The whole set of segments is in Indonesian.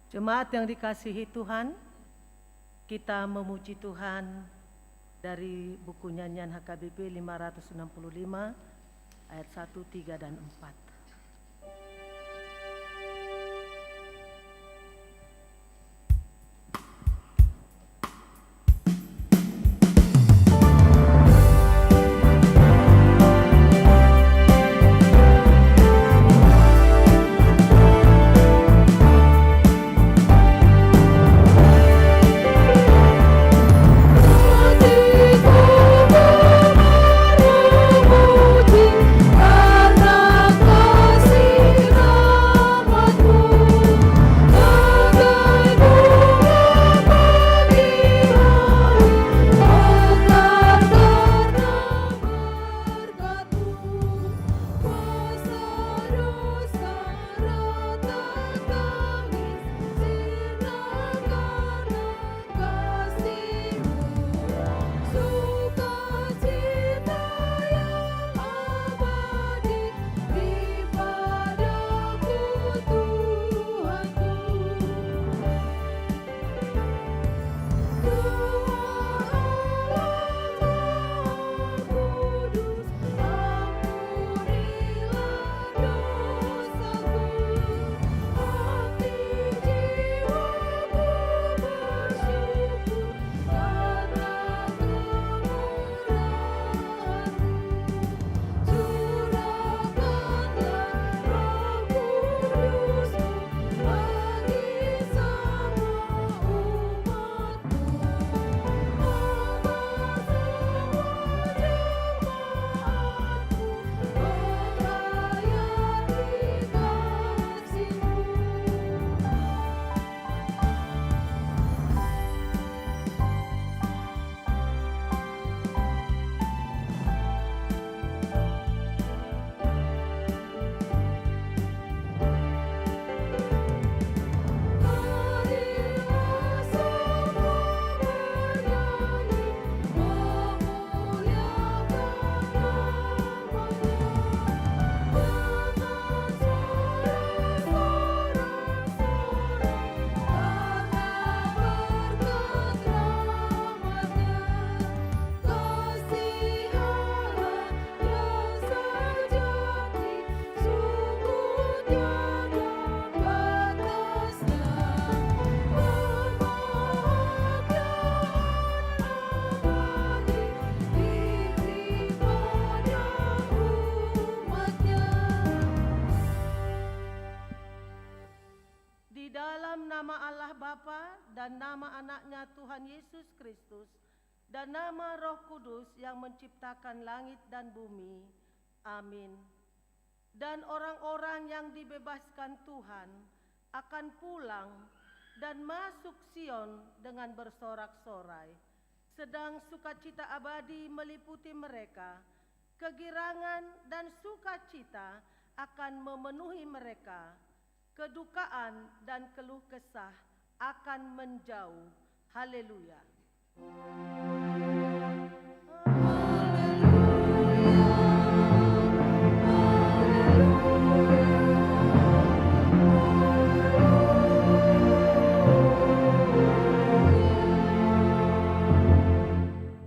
Jemaat yang dikasihi Tuhan, kita memuji Tuhan dari buku nyanyian HKBP 565 ayat 1, 3, dan 4. Dan nama anaknya Tuhan Yesus Kristus, dan nama Roh Kudus yang menciptakan langit dan bumi. Amin. Dan orang-orang yang dibebaskan Tuhan akan pulang dan masuk Sion dengan bersorak-sorai, sedang sukacita abadi meliputi mereka. Kegirangan dan sukacita akan memenuhi mereka. Kedukaan dan keluh kesah akan menjauh. Haleluya.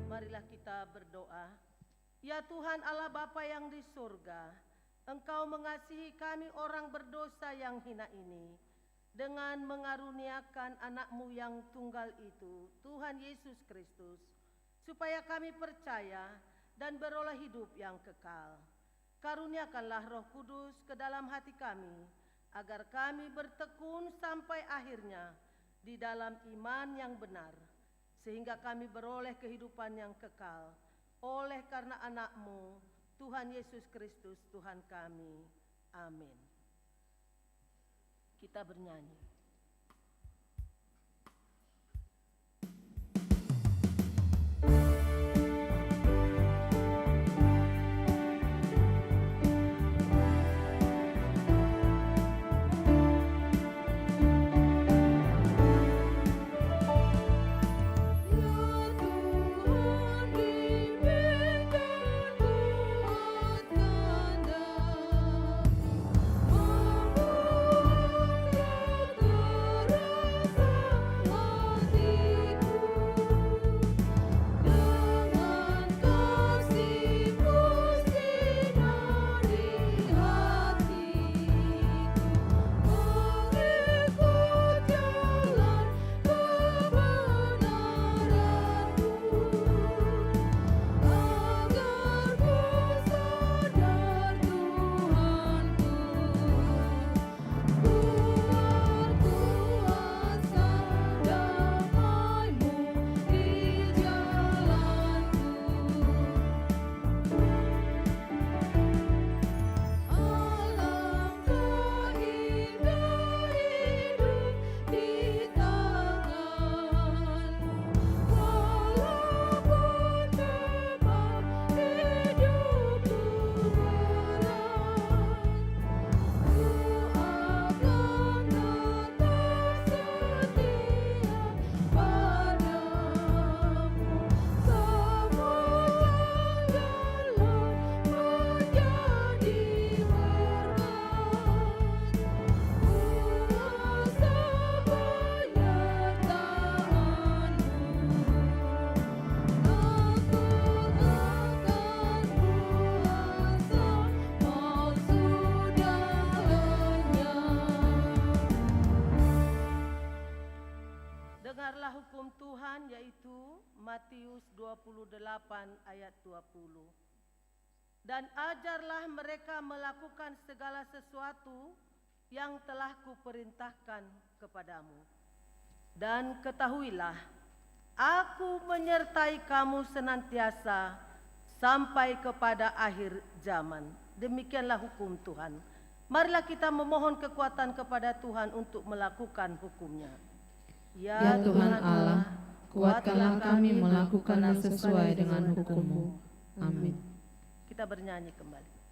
Marilah kita berdoa. Ya Tuhan Allah Bapa yang di surga, Engkau mengasihi kami orang berdosa yang hina ini dengan mengaruniakan anak-Mu yang tunggal itu, Tuhan Yesus Kristus, supaya kami percaya dan beroleh hidup yang kekal. Karuniakanlah Roh Kudus ke dalam hati kami, agar kami bertekun sampai akhirnya di dalam iman yang benar, sehingga kami beroleh kehidupan yang kekal, oleh karena anak-Mu, Tuhan Yesus Kristus, Tuhan kami. Amin. Kita bernyanyi. Ku Dengarlah hukum Tuhan, yaitu Matius 28 ayat 20. Dan ajarlah mereka melakukan segala sesuatu yang telah kuperintahkan kepadamu. Dan ketahuilah, aku menyertai kamu senantiasa sampai kepada akhir zaman. Demikianlah hukum Tuhan. Marilah kita memohon kekuatan kepada Tuhan untuk melakukan hukumnya. Ya Tuhan Allah, kuatkanlah kami melakukan sesuai dengan hukum-Mu. Amin. Kita bernyanyi kembali.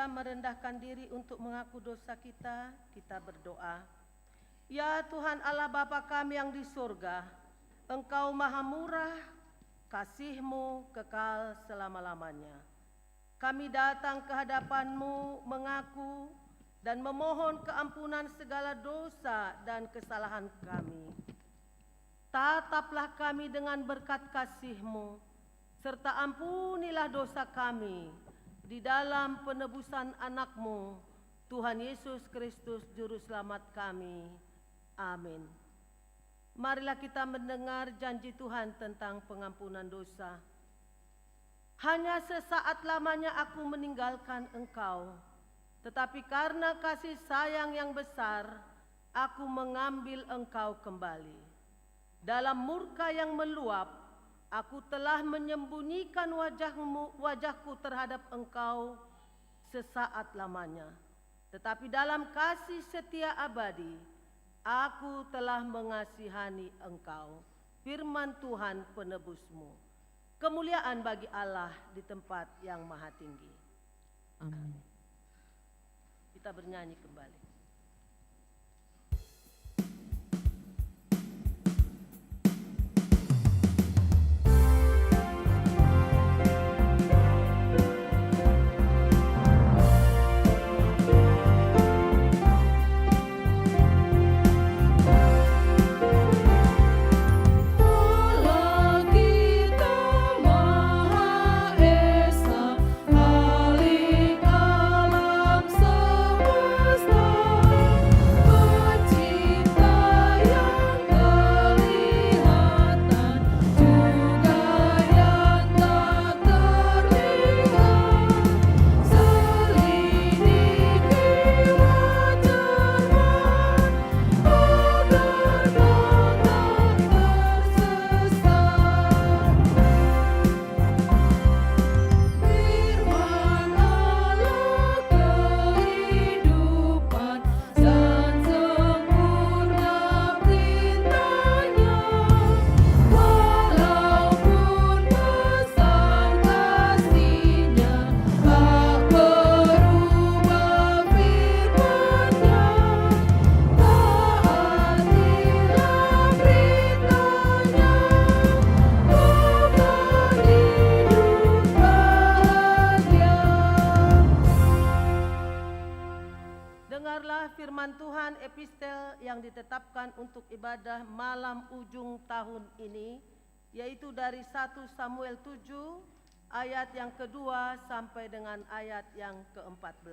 Merendahkan diri untuk mengaku dosa kita, kita berdoa. Ya Tuhan Allah Bapa kami yang di surga, Engkau maha murah, kasih-Mu kekal selama-lamanya. Kami datang ke hadapan-Mu mengaku dan memohon keampunan segala dosa dan kesalahan kami. Tataplah kami dengan berkat kasih-Mu, serta ampunilah dosa kami di dalam penebusan anak-Mu, Tuhan Yesus Kristus Juru Selamat kami. Amin. Marilah kita mendengar janji Tuhan tentang pengampunan dosa. Hanya sesaat lamanya aku meninggalkan engkau, tetapi karena kasih sayang yang besar, aku mengambil engkau kembali. Dalam murka yang meluap, aku telah menyembunyikan wajahku terhadap engkau sesaat lamanya. Tetapi dalam kasih setia abadi, aku telah mengasihani engkau. Firman Tuhan penebusmu. Kemuliaan bagi Allah di tempat yang maha tinggi. Amin. Kita bernyanyi kembali. Esa, alik alam semesta. Dengarlah firman Tuhan epistel yang ditetapkan untuk ibadah malam ujung tahun ini, yaitu dari 1 Samuel 7 ayat yang kedua sampai dengan ayat yang ke-14.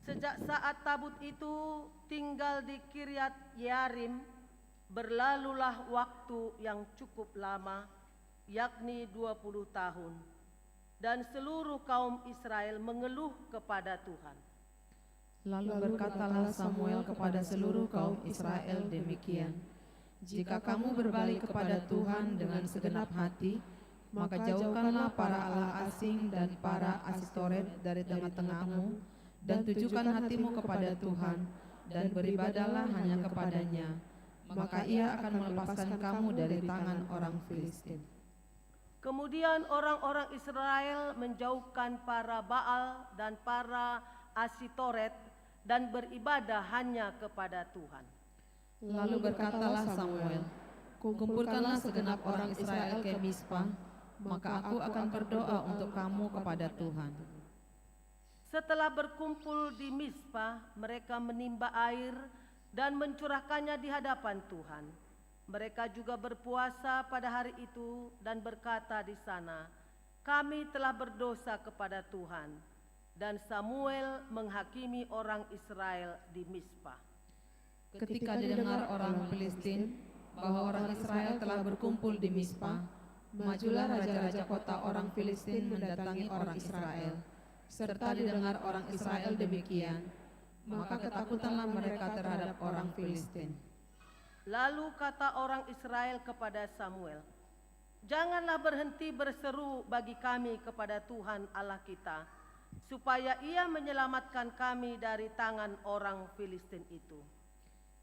Sejak saat tabut itu tinggal di Kiryat Yearim, berlalulah waktu yang cukup lama, yakni 20 tahun. Dan seluruh kaum Israel mengeluh kepada Tuhan. Lalu berkatalah Samuel kepada seluruh kaum Israel demikian, jika kamu berbalik kepada Tuhan dengan segenap hati, maka jauhkanlah para allah asing dan para Asitoret dari tengah-tengahmu, dan tujukan hatimu kepada Tuhan, dan beribadahlah hanya kepadanya, maka ia akan melepaskan kamu dari tangan orang Filistin. Kemudian orang-orang Israel menjauhkan para Baal dan para Asitoret dan beribadah hanya kepada Tuhan. Lalu berkatalah Samuel, kumpulkanlah segenap orang Israel ke Mispa, maka aku akan berdoa untuk kamu kepada Tuhan. Setelah berkumpul di Mispa, mereka menimba air dan mencurahkannya di hadapan Tuhan. Mereka juga berpuasa pada hari itu dan berkata di sana, kami telah berdosa kepada Tuhan. Dan Samuel menghakimi orang Israel di Mispa. Ketika didengar orang Filistin bahwa orang Israel telah berkumpul di Mispa, majulah raja-raja kota orang Filistin mendatangi orang Israel. Serta didengar orang Israel demikian, maka ketakutanlah mereka terhadap orang Filistin. Lalu kata orang Israel kepada Samuel, janganlah berhenti berseru bagi kami kepada Tuhan Allah kita, supaya ia menyelamatkan kami dari tangan orang Filistin itu.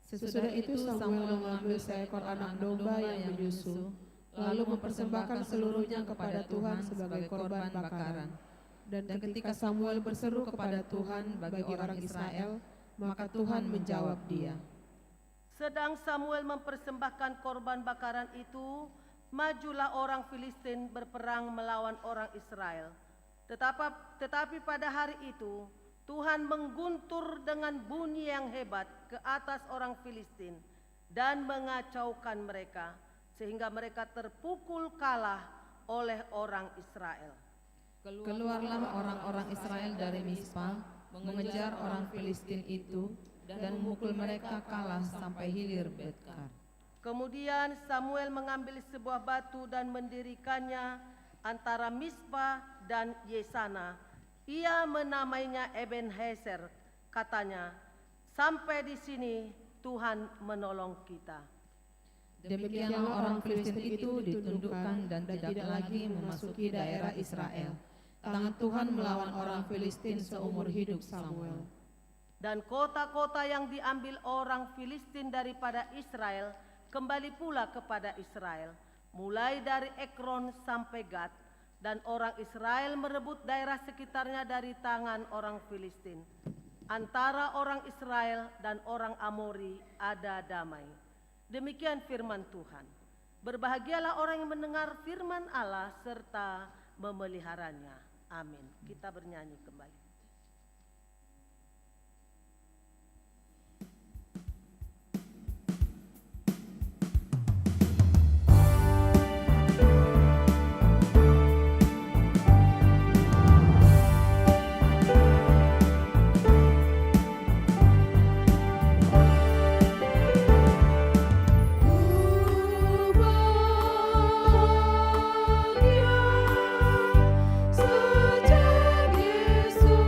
Sesudah itu Samuel mengambil seekor anak domba yang menyusu, lalu mempersembahkan seluruhnya kepada Tuhan sebagai korban bakaran. Dan ketika Samuel berseru kepada Tuhan bagi orang Israel, maka Tuhan menjawab dia. Sedang Samuel mempersembahkan korban bakaran itu, majulah orang Filistin berperang melawan orang Israel. Tetapi pada hari itu, Tuhan mengguntur dengan bunyi yang hebat ke atas orang Filistin dan mengacaukan mereka, sehingga mereka terpukul kalah oleh orang Israel. Keluarlah orang-orang Israel dari Mispa, mengejar orang Filistin itu, dan memukul mereka kalah sampai hilir Betkar. Kemudian Samuel mengambil sebuah batu dan mendirikannya antara Mispa dan Yesana. Ia menamainya Ebenheser, katanya, sampai di sini Tuhan menolong kita. Demikianlah orang Filistin itu ditundukkan dan tidak lagi memasuki daerah Israel. Tangan Tuhan melawan orang Filistin seumur hidup Samuel. Dan kota-kota yang diambil orang Filistin daripada Israel kembali pula kepada Israel, mulai dari Ekron sampai Gat, dan orang Israel merebut daerah sekitarnya dari tangan orang Filistin. Antara orang Israel dan orang Amori ada damai. Demikian firman Tuhan. Berbahagialah orang yang mendengar firman Allah serta memeliharanya. Amin. Kita bernyanyi kembali. Sejak Yesus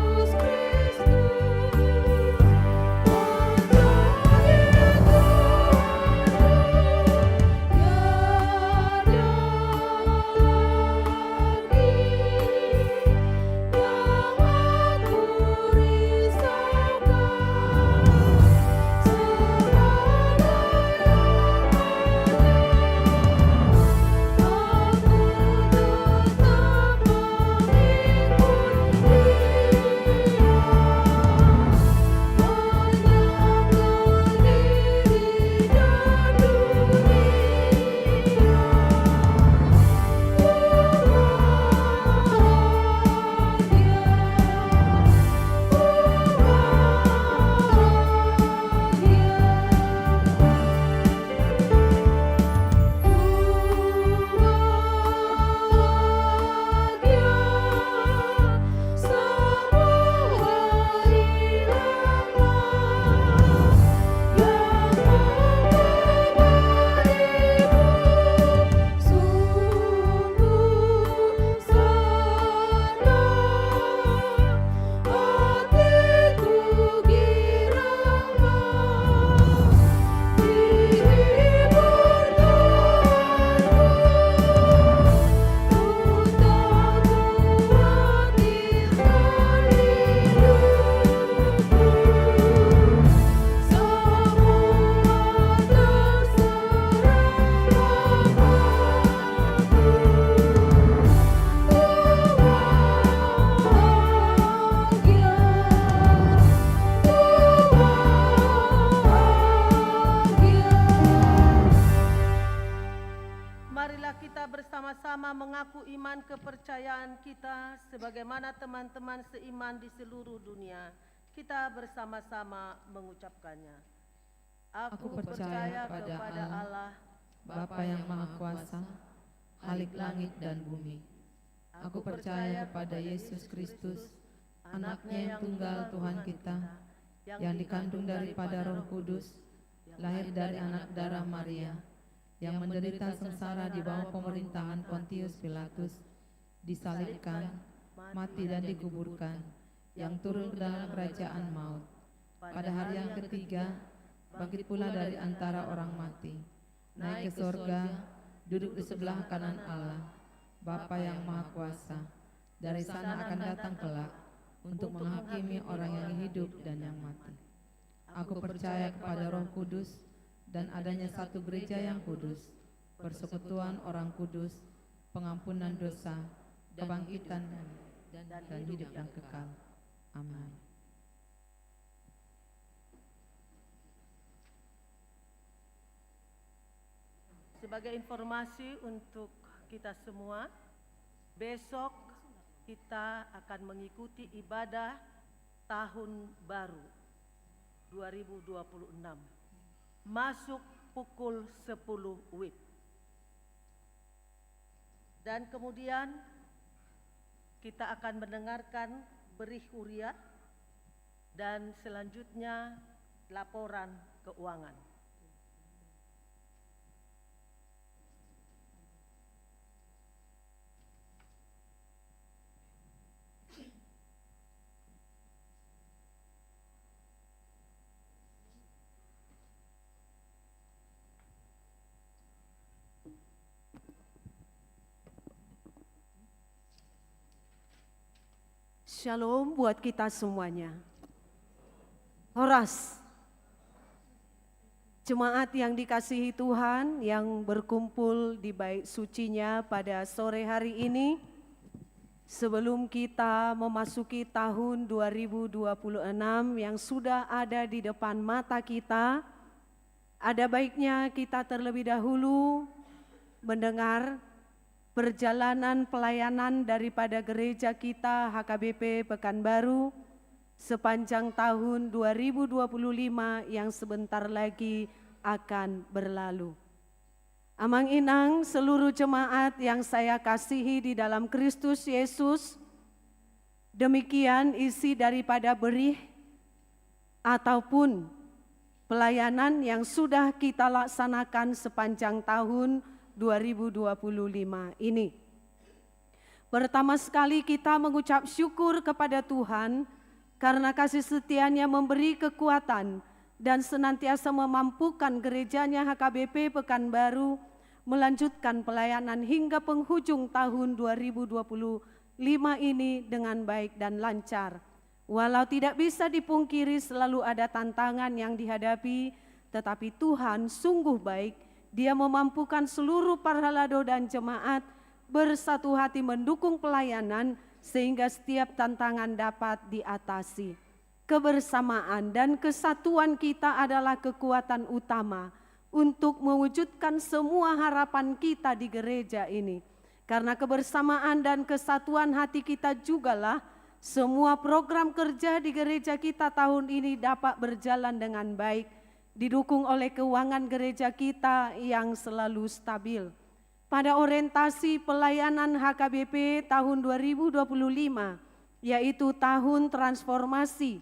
iman kepercayaan kita sebagaimana teman-teman seiman di seluruh dunia, kita bersama-sama mengucapkannya. Aku percaya kepada Allah, Bapa yang Maha Kuasa, Khalik langit dan bumi. Aku percaya kepada Yesus Kristus, Anaknya yang tunggal Tuhan kita, yang dikandung daripada Roh Kudus, lahir dari anak darah Maria, yang menderita sengsara di bawah pemerintahan Pontius Pilatus, disalibkan, mati dan dikuburkan, yang turun ke dalam kerajaan maut. Pada hari yang ketiga, bangkit pula dari antara orang mati, naik ke sorga, duduk di sebelah kanan Allah, Bapa yang Maha Kuasa. Dari sana akan datang kelak untuk menghakimi orang yang hidup dan yang mati. Aku percaya kepada Roh Kudus dan adanya satu gereja yang kudus, persekutuan orang kudus, pengampunan dosa, kebangkitan dan hidup yang kekal. Amin. Sebagai informasi untuk kita semua, besok kita akan mengikuti ibadah Tahun Baru 2026. Masuk pukul 10 WIB. Dan kemudian kita akan mendengarkan berih Uriah dan selanjutnya laporan keuangan. Shalom buat kita semuanya. Horas, jemaat yang dikasihi Tuhan yang berkumpul di bait sucinya pada sore hari ini, sebelum kita memasuki tahun 2026 yang sudah ada di depan mata kita, ada baiknya kita terlebih dahulu mendengar perjalanan pelayanan daripada gereja kita HKBP Pekanbaru sepanjang tahun 2025 yang sebentar lagi akan berlalu. Amang inang seluruh jemaat yang saya kasihi di dalam Kristus Yesus, demikian isi daripada berih ataupun pelayanan yang sudah kita laksanakan sepanjang tahun 2025 ini. Pertama sekali kita mengucap syukur kepada Tuhan karena kasih setia-Nya memberi kekuatan dan senantiasa memampukan gerejanya HKBP Pekanbaru melanjutkan pelayanan hingga penghujung tahun 2025 ini dengan baik dan lancar. Walau tidak bisa dipungkiri selalu ada tantangan yang dihadapi, tetapi Tuhan sungguh baik. Dia memampukan seluruh parhalado dan jemaat bersatu hati mendukung pelayanan sehingga setiap tantangan dapat diatasi. Kebersamaan dan kesatuan kita adalah kekuatan utama untuk mewujudkan semua harapan kita di gereja ini. Karena kebersamaan dan kesatuan hati kita jugalah semua program kerja di gereja kita tahun ini dapat berjalan dengan baik, didukung oleh keuangan gereja kita yang selalu stabil. Pada orientasi pelayanan HKBP tahun 2025, yaitu tahun transformasi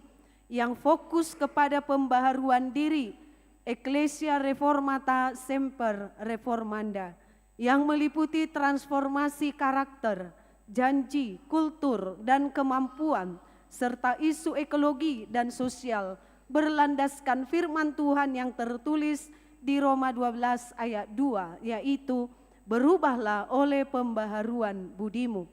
yang fokus kepada pembaharuan diri, Ecclesia Reformata Semper Reformanda, yang meliputi transformasi karakter, janji, kultur, dan kemampuan, serta isu ekologi dan sosial, berlandaskan firman Tuhan yang tertulis di Roma 12 ayat 2, yaitu berubahlah oleh pembaharuan budimu.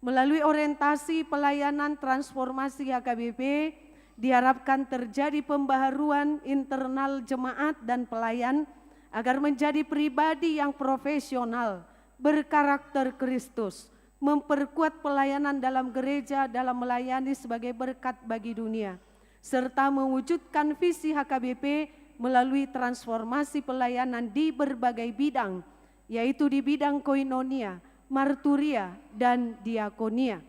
Melalui orientasi pelayanan transformasi HKBP, diharapkan terjadi pembaharuan internal jemaat dan pelayan agar menjadi pribadi yang profesional, berkarakter Kristus, memperkuat pelayanan dalam gereja dalam melayani sebagai berkat bagi dunia, serta mewujudkan visi HKBP melalui transformasi pelayanan di berbagai bidang, yaitu di bidang koinonia, marturia, dan diakonia.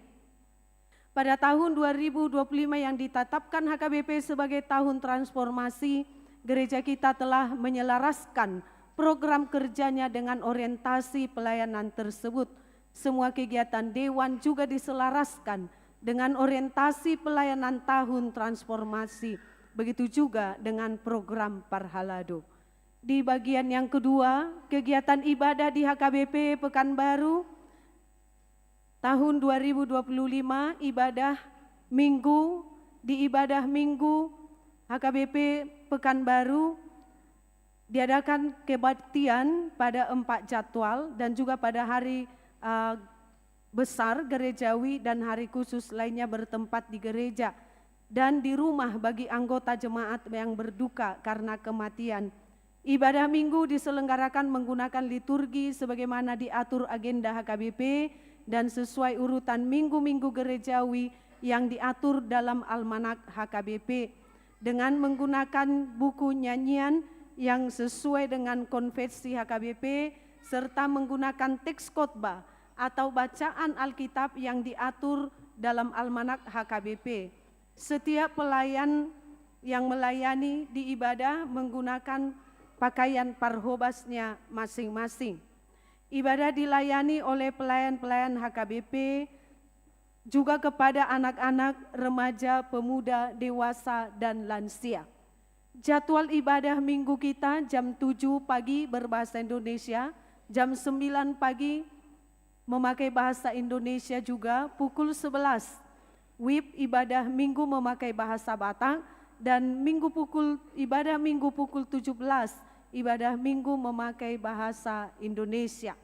Pada tahun 2025 yang ditetapkan HKBP sebagai tahun transformasi, gereja kita telah menyelaraskan program kerjanya dengan orientasi pelayanan tersebut. Semua kegiatan dewan juga diselaraskan dengan orientasi pelayanan tahun transformasi. Begitu juga dengan program Parhalado. Di bagian yang kedua, kegiatan ibadah di HKBP Pekanbaru tahun 2025, ibadah minggu, di ibadah minggu HKBP Pekanbaru diadakan kebaktian pada 4 jadwal dan juga pada hari besar gerejawi dan hari khusus lainnya bertempat di gereja dan di rumah bagi anggota jemaat yang berduka karena kematian. Ibadah minggu diselenggarakan menggunakan liturgi sebagaimana diatur agenda HKBP dan sesuai urutan minggu-minggu gerejawi yang diatur dalam almanak HKBP dengan menggunakan buku nyanyian yang sesuai dengan konvensi HKBP serta menggunakan teks khotbah atau bacaan Alkitab yang diatur dalam almanak HKBP. Setiap pelayan yang melayani di ibadah menggunakan pakaian parhobasnya masing-masing. Ibadah dilayani oleh pelayan-pelayan HKBP juga kepada anak-anak, remaja, pemuda, dewasa, dan lansia. Jadwal ibadah minggu kita jam 7 pagi berbahasa Indonesia, jam 9 pagi memakai bahasa Indonesia juga, pukul 11 WIB ibadah minggu memakai bahasa Batak, dan ibadah minggu pukul 17 ibadah minggu memakai bahasa Indonesia.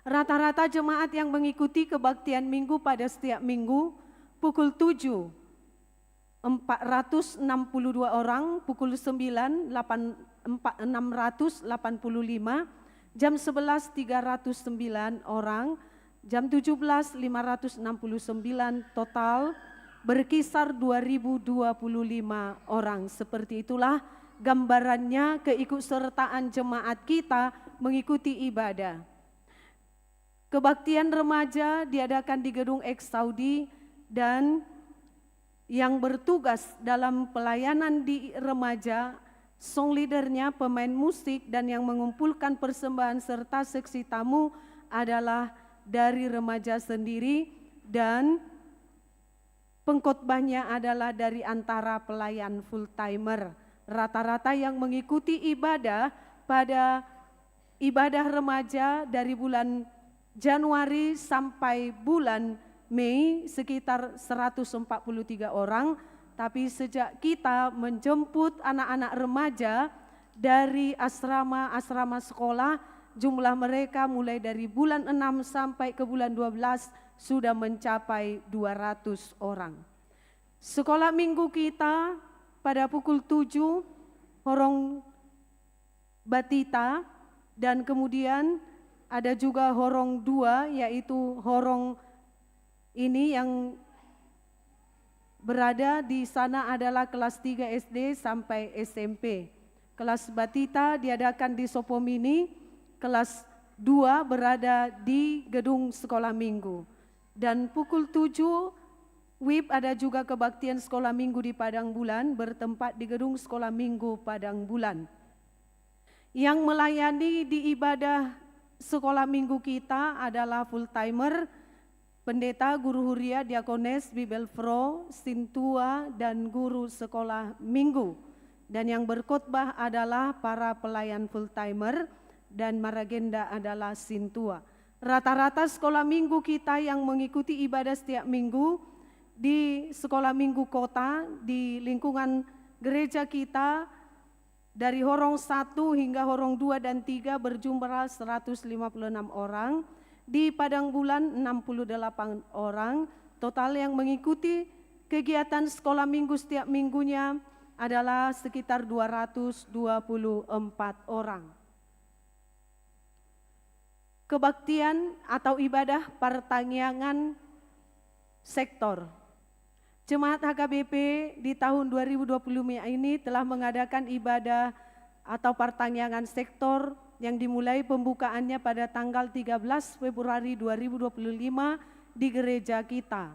Rata-rata jemaat yang mengikuti kebaktian minggu pada setiap minggu pukul 7 462 orang, pukul 9 685, jam 11 309 orang, jam 17 569, total berkisar 2025 orang. Seperti itulah gambarannya keikutsertaan jemaat kita mengikuti ibadah. Kebaktian remaja diadakan di gedung X Saudi dan yang bertugas dalam pelayanan di remaja, song leadernya, pemain musik, dan yang mengumpulkan persembahan serta seksi tamu adalah dari remaja sendiri dan pengkhotbahnya adalah dari antara pelayan full-timer. Rata-rata yang mengikuti ibadah pada ibadah remaja dari bulan Januari sampai bulan Mei sekitar 143 orang, tapi sejak kita menjemput anak-anak remaja dari asrama-asrama sekolah, jumlah mereka mulai dari bulan 6 sampai ke bulan 12 sudah mencapai 200 orang. Sekolah minggu kita pada pukul 7 horong batita dan kemudian ada juga horong 2 yaitu horong ini yang berada di sana adalah kelas 3 SD sampai SMP. Kelas batita diadakan di Sopomini, kelas 2 berada di gedung sekolah minggu. Dan pukul 7 WIB ada juga kebaktian sekolah minggu di Padang Bulan bertempat di gedung sekolah minggu Padang Bulan. Yang melayani di ibadah sekolah minggu kita adalah full-timer, pendeta, guru huria, diakones, bibelfro, sintua, dan guru sekolah minggu. Dan yang berkhotbah adalah para pelayan full-timer dan maragenda adalah sintua. Rata-rata sekolah minggu kita yang mengikuti ibadah setiap minggu di sekolah minggu kota di lingkungan gereja kita dari horong 1 hingga horong 2 dan 3 berjumlah 156 orang. Di Padang Bulan 68 orang, total yang mengikuti kegiatan sekolah minggu setiap minggunya adalah sekitar 224 orang. Kebaktian atau ibadah pertanian sektor. Jemaat HKBP di tahun 2025 ini telah mengadakan ibadah atau pertanian sektor yang dimulai pembukaannya pada tanggal 13 Februari 2025 di gereja kita.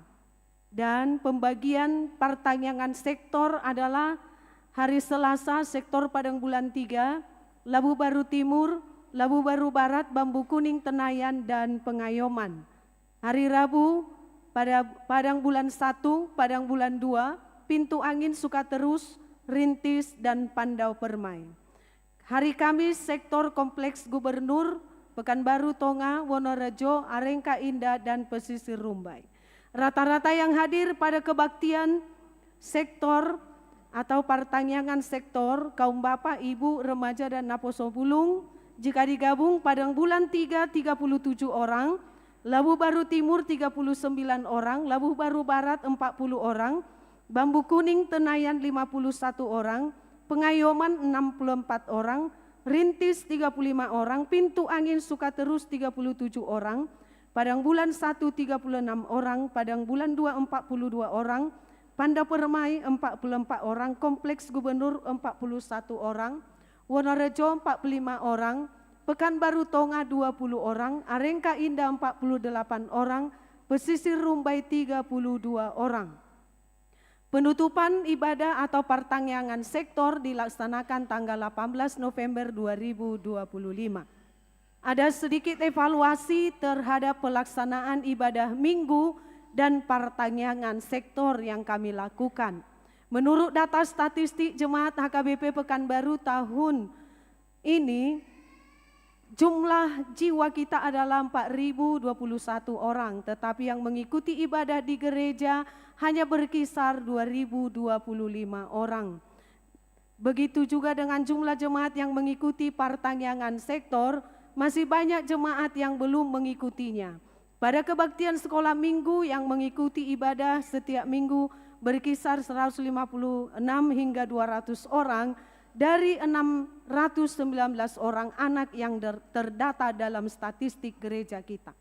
Dan pembagian pertanyaan sektor adalah hari Selasa sektor Padang Bulan 3, Labu Baru Timur, Labu Baru Barat, Bambu Kuning, Tenayan, dan Pengayoman. Hari Rabu pada Padang Bulan 1, Padang Bulan 2, Pintu Angin, Sukaterus, Rintis, dan Pandau Permai. Hari Kamis sektor Kompleks Gubernur, Pekanbaru Tonga, Wonorejo, Arengka Indah, dan Pesisir Rumbai. Rata-rata yang hadir pada kebaktian sektor atau pertanyaan sektor kaum bapak, ibu, remaja, dan naposo bulung, jika digabung Padang Bulan 3 37 orang, Labu Baru Timur 39 orang, Labu Baru Barat 40 orang, Bambu Kuning Tenayan 51 orang, Pengayoman 64 orang, Rintis 35 orang, Pintu Angin Sukaterus 37 orang, Padang Bulan 1 36 orang, Padang Bulan 2 42 orang, Pandau Permai 44 orang, Kompleks Gubernur 41 orang, Wonorejo 45 orang, Pekanbaru Tonga 20 orang, Arengka Indah 48 orang, Pesisir Rumbai 32 orang. Penutupan ibadah atau pertanyaan sektor dilaksanakan tanggal 18 November 2025. Ada sedikit evaluasi terhadap pelaksanaan ibadah minggu dan pertanyaan sektor yang kami lakukan. Menurut data statistik Jemaat HKBP Pekanbaru tahun ini, jumlah jiwa kita adalah 4.021 orang, tetapi yang mengikuti ibadah di gereja hanya berkisar 2.025 orang. Begitu juga dengan jumlah jemaat yang mengikuti pertanyaan sektor, masih banyak jemaat yang belum mengikutinya. Pada kebaktian sekolah minggu yang mengikuti ibadah setiap minggu berkisar 156 hingga 200 orang dari 619 orang anak yang terdata dalam statistik gereja kita.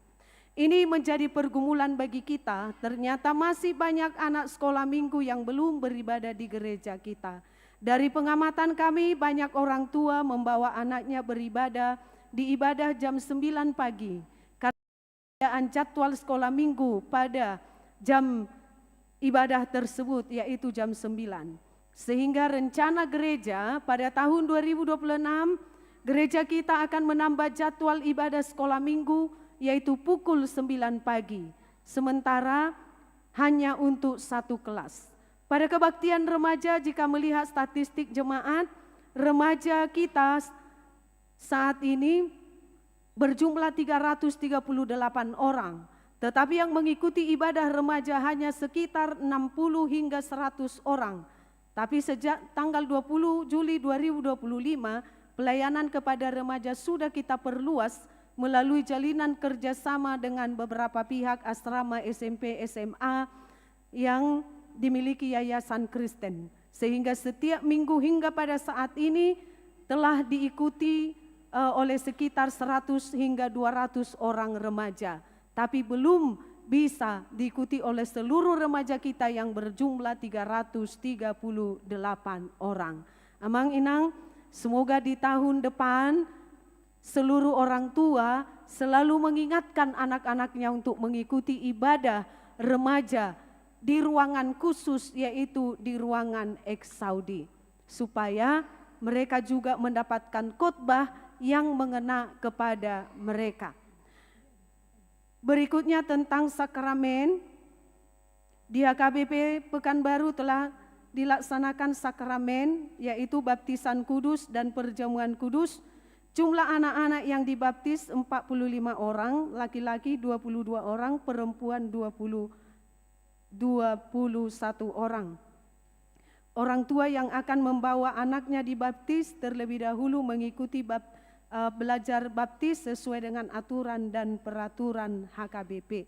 Ini menjadi pergumulan bagi kita, ternyata masih banyak anak sekolah minggu yang belum beribadah di gereja kita. Dari pengamatan kami, banyak orang tua membawa anaknya beribadah di ibadah jam 9 pagi. Karena jadwal sekolah minggu pada jam ibadah tersebut yaitu jam 9. Sehingga rencana gereja pada tahun 2026, gereja kita akan menambah jadwal ibadah sekolah minggu yaitu pukul 9 pagi. Sementara hanya untuk satu kelas. Pada kebaktian remaja, jika melihat statistik jemaat, remaja kita saat ini berjumlah 338 orang. Tetapi yang mengikuti ibadah remaja hanya sekitar 60 hingga 100 orang. Tapi sejak tanggal 20 Juli 2025, pelayanan kepada remaja sudah kita perluas melalui jalinan kerjasama dengan beberapa pihak asrama SMP, SMA yang dimiliki Yayasan Kristen. Sehingga setiap minggu hingga pada saat ini telah diikuti oleh sekitar 100 hingga 200 orang remaja. Tapi belum bisa diikuti oleh seluruh remaja kita yang berjumlah 338 orang. Amang Inang, semoga di tahun depan seluruh orang tua selalu mengingatkan anak-anaknya untuk mengikuti ibadah remaja di ruangan khusus yaitu di ruangan Eksaudi. Supaya mereka juga mendapatkan khotbah yang mengena kepada mereka. Berikutnya tentang sakramen, di HKBP Pekanbaru telah dilaksanakan sakramen yaitu baptisan kudus dan perjamuan kudus. Jumlah anak-anak yang dibaptis 45 orang, laki-laki 22 orang, perempuan 21 orang. Orang tua yang akan membawa anaknya dibaptis terlebih dahulu mengikuti belajar baptis sesuai dengan aturan dan peraturan HKBP.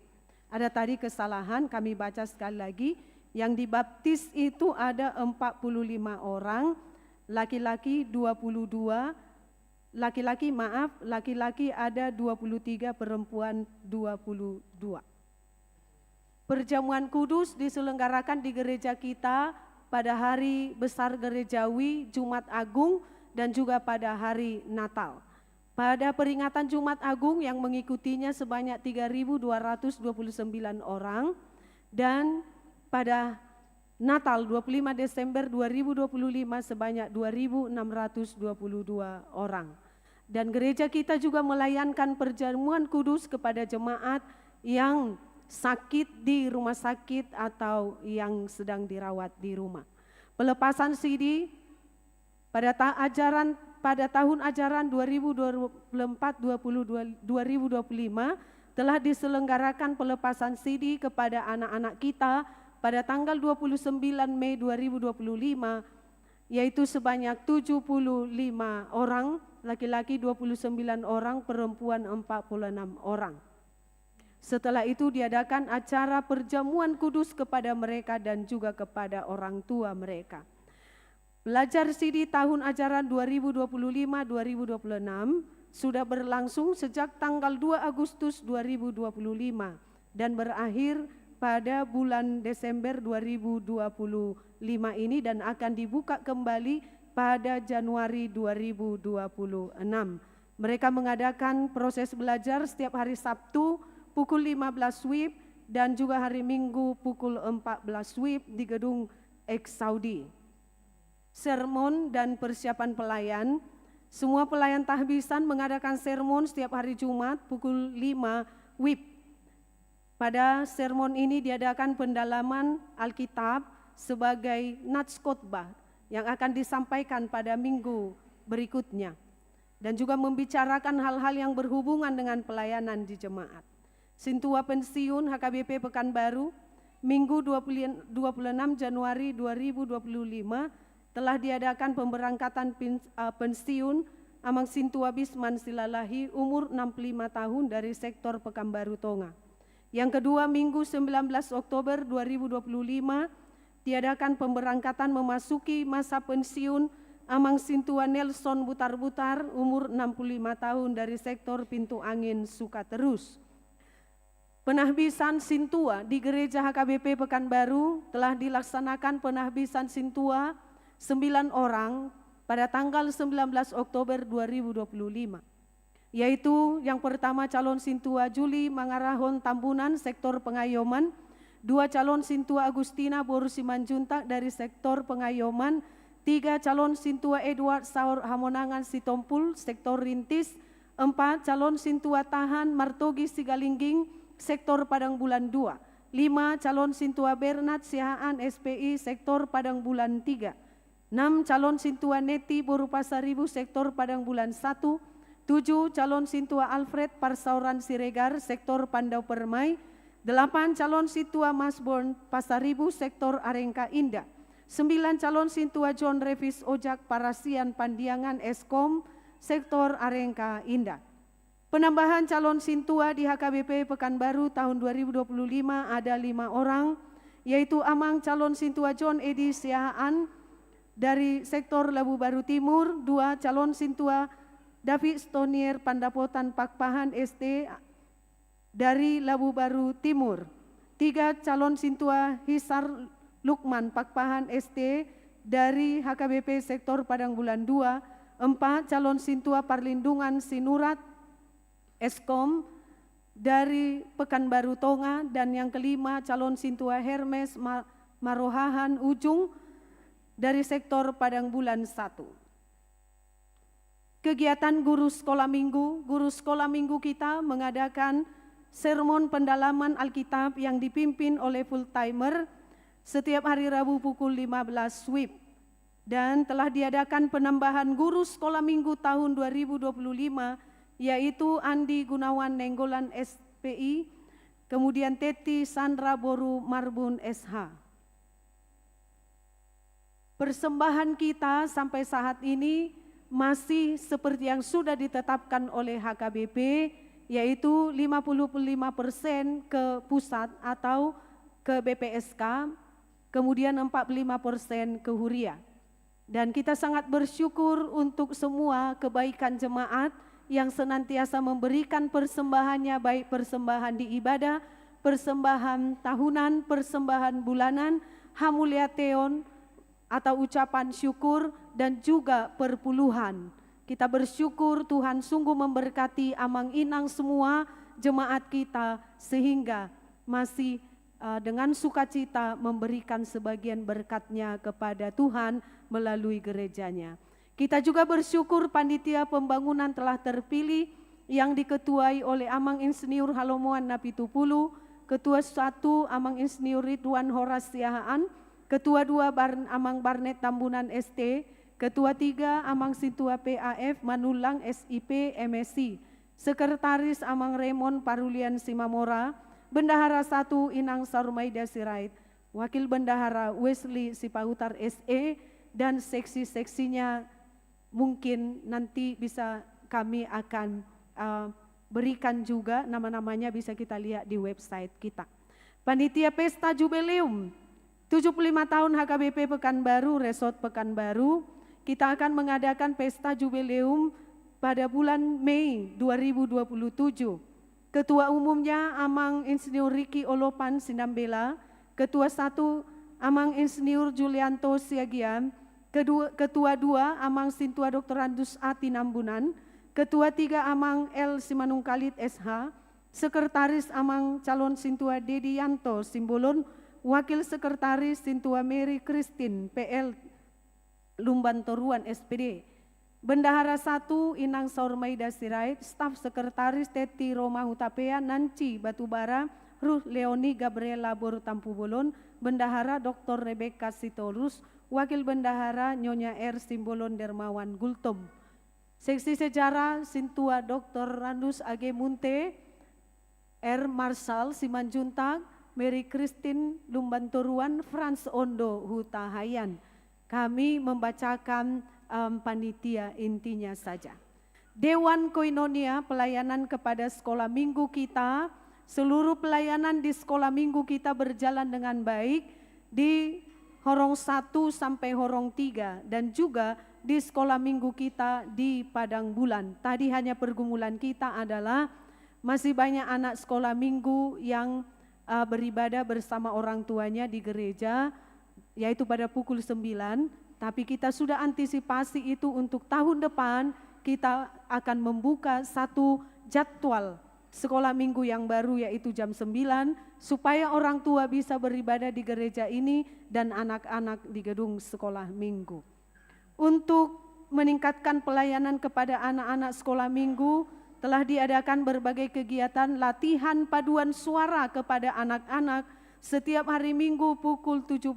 Ada tadi kesalahan, kami baca sekali lagi. Yang dibaptis itu ada 45 orang, laki-laki 22, laki-laki ada 23, perempuan 22. Perjamuan kudus diselenggarakan di gereja kita pada hari besar gerejawi, Jumat Agung, dan juga pada hari Natal. Pada peringatan Jumat Agung yang mengikutinya sebanyak 3.229 orang, dan pada Natal 25 Desember 2025 sebanyak 2.622 orang. Dan gereja kita juga melayankan perjamuan kudus kepada jemaat yang sakit di rumah sakit atau yang sedang dirawat di rumah. Pelepasan CD pada tahun ajaran 2024-2025 telah diselenggarakan pelepasan CD kepada anak-anak kita pada tanggal 29 Mei 2025, yaitu sebanyak 75 orang, laki-laki 29 orang, perempuan 46 orang. Setelah itu diadakan acara perjamuan kudus kepada mereka dan juga kepada orang tua mereka. Belajar CD tahun ajaran 2025-2026 sudah berlangsung sejak tanggal 2 Agustus 2025 dan berakhir pada bulan Desember 2025 ini dan akan dibuka kembali pada Januari 2026. Mereka mengadakan proses belajar setiap hari Sabtu pukul 15 WIB dan juga hari Minggu pukul 14 WIB di gedung X Saudi. Sermon dan persiapan pelayan, semua pelayan tahbisan mengadakan sermon setiap hari Jumat pukul 5 WIB. Pada sermon ini diadakan pendalaman Alkitab sebagai nats khotbah yang akan disampaikan pada minggu berikutnya dan juga membicarakan hal-hal yang berhubungan dengan pelayanan di jemaat. Sintua pensiun HKBP Pekanbaru Minggu 26 Januari 2025 telah diadakan pemberangkatan pensiun Amang Sintua Bisman Silalahi umur 65 tahun dari sektor Pekanbaru Tonga. Yang kedua, Minggu 19 Oktober 2025 diadakan pemberangkatan memasuki masa pensiun Amang Sintua Nelson Butar-Butar umur 65 tahun dari sektor Pintu Angin Sukaterus. Penahbisan Sintua di Gereja HKBP Pekanbaru telah dilaksanakan penahbisan Sintua 9 orang pada tanggal 19 Oktober 2025. Yaitu yang pertama calon Sintua Juli Mangarahon Tambunan sektor Pengayoman, 2 calon Sintua Agustina Boru Simanjuntak dari sektor Pengayoman, 3 calon Sintua Edward Saur Hamonangan Sitompul sektor Rintis, 4 calon Sintua Tahan Martogi Sigalingging sektor Padang Bulan 2, 5 calon Sintua Bernat Sihaan SPI sektor Padang Bulan 3, 6 calon Sintua Neti Boru Pasaribu sektor Padang Bulan 1, 7 calon Sintua Alfred Parsauran Siregar sektor Pandau Permai, 8 calon Sintua Masborn Pasaribu sektor Arengka Indah, 9 calon Sintua John Revis Ojak Parasian Pandiangan Eskom sektor Arengka Indah. Penambahan calon Sintua di HKBP Pekanbaru tahun 2025 ada 5 orang, yaitu Amang calon Sintua John Edi Siahaan dari sektor Labu Baru Timur, 2 calon Sintua David Stonier Pandapotan Pakpahan ST dari Labu Baru Timur, 3 calon Sintua Hisar Lukman Pakpahan ST dari HKBP sektor Padang Bulan 2, 4 calon Sintua Parlindungan Sinurat Eskom dari Pekanbaru Tonga, dan yang kelima calon Sintua Hermes Marohahan Ujung dari sektor Padang Bulan 1. Kegiatan guru sekolah minggu kita mengadakan sermon pendalaman Alkitab yang dipimpin oleh full timer setiap hari Rabu pukul 15 WIB, dan telah diadakan penambahan guru sekolah minggu tahun 2025 yaitu Andi Gunawan Nenggolan SPI, kemudian Teti Sandra Boru Marbun SH. Persembahan kita sampai saat ini masih seperti yang sudah ditetapkan oleh HKBP, yaitu 55% ke pusat atau ke BPSK, kemudian 45% ke Huria. Dan kita sangat bersyukur untuk semua kebaikan jemaat yang senantiasa memberikan persembahannya, baik persembahan di ibadah, persembahan tahunan, persembahan bulanan, hamuliateon atau ucapan syukur, dan juga perpuluhan. Kita bersyukur Tuhan sungguh memberkati Amang Inang semua jemaat kita sehingga masih dengan sukacita memberikan sebagian berkat-Nya kepada Tuhan melalui gerejanya. Kita juga bersyukur panitia pembangunan telah terpilih yang diketuai oleh Amang Insinyur Halomoan Napitupulu, Ketua 1 Amang Insinyur Ridwan Horas Siahaan, Ketua 2 Amang Barnet Tambunan ST, Ketua 3 Amang Sintua PAF Manulang SIP MSc, Sekretaris Amang Raymond Parulian Simamora, Bendahara 1 Inang Sarumaida Sirait, Wakil Bendahara Wesley Sipahutar SE, dan seksi-seksinya mungkin nanti bisa kami akan berikan juga nama-namanya, bisa kita lihat di website kita. Panitia Pesta Jubileum 75 tahun HKBP Pekanbaru, Resort Pekanbaru, kita akan mengadakan Pesta Jubileum pada bulan Mei 2027. Ketua Umumnya Amang Insinyur Riki Olopan Sinambela, Ketua 1 Amang Insinyur Julianto Siagian, Ketua 2 Amang Sintua Dr. Andus Ati Nambunan, Ketua 3 Amang L. Simanungkalit SH, Sekretaris Amang Calon Sintua Dedi Yanto Simbolon, Wakil Sekretaris Sintua Mary Christine PL Lumbantoruan SPD, Bendahara 1 Inang Saurmaida Sirait, Staf Sekretaris Teti Roma Hutapea Nanci Batubara, Ruh Leoni Gabriela Boru Tampu Bolon, Bendahara Dr. Rebecca Sitorus, Wakil Bendahara Nyonya R. Simbolon Dermawan Gultom. Seksi Sejarah Sintua Dr. Randus Age Munte, R. Marshal Simanjuntag, Mary Christine Lumbantoruan, Franz Ondo Hutahayan. Kami membacakan panitia intinya saja. Dewan Koinonia pelayanan kepada sekolah minggu kita, seluruh pelayanan di sekolah minggu kita berjalan dengan baik di Horong 1 sampai Horong 3 dan juga di sekolah minggu kita di Padang Bulan. Tadi hanya pergumulan kita adalah masih banyak anak sekolah minggu yang beribadah bersama orang tuanya di gereja, yaitu pada pukul 9, tapi kita sudah antisipasi itu untuk tahun depan kita akan membuka satu jadwal sekolah minggu yang baru yaitu jam 9 supaya orang tua bisa beribadah di gereja ini dan anak-anak di gedung sekolah minggu. Untuk meningkatkan pelayanan kepada anak-anak sekolah minggu telah diadakan berbagai kegiatan latihan paduan suara kepada anak-anak setiap hari Minggu pukul 17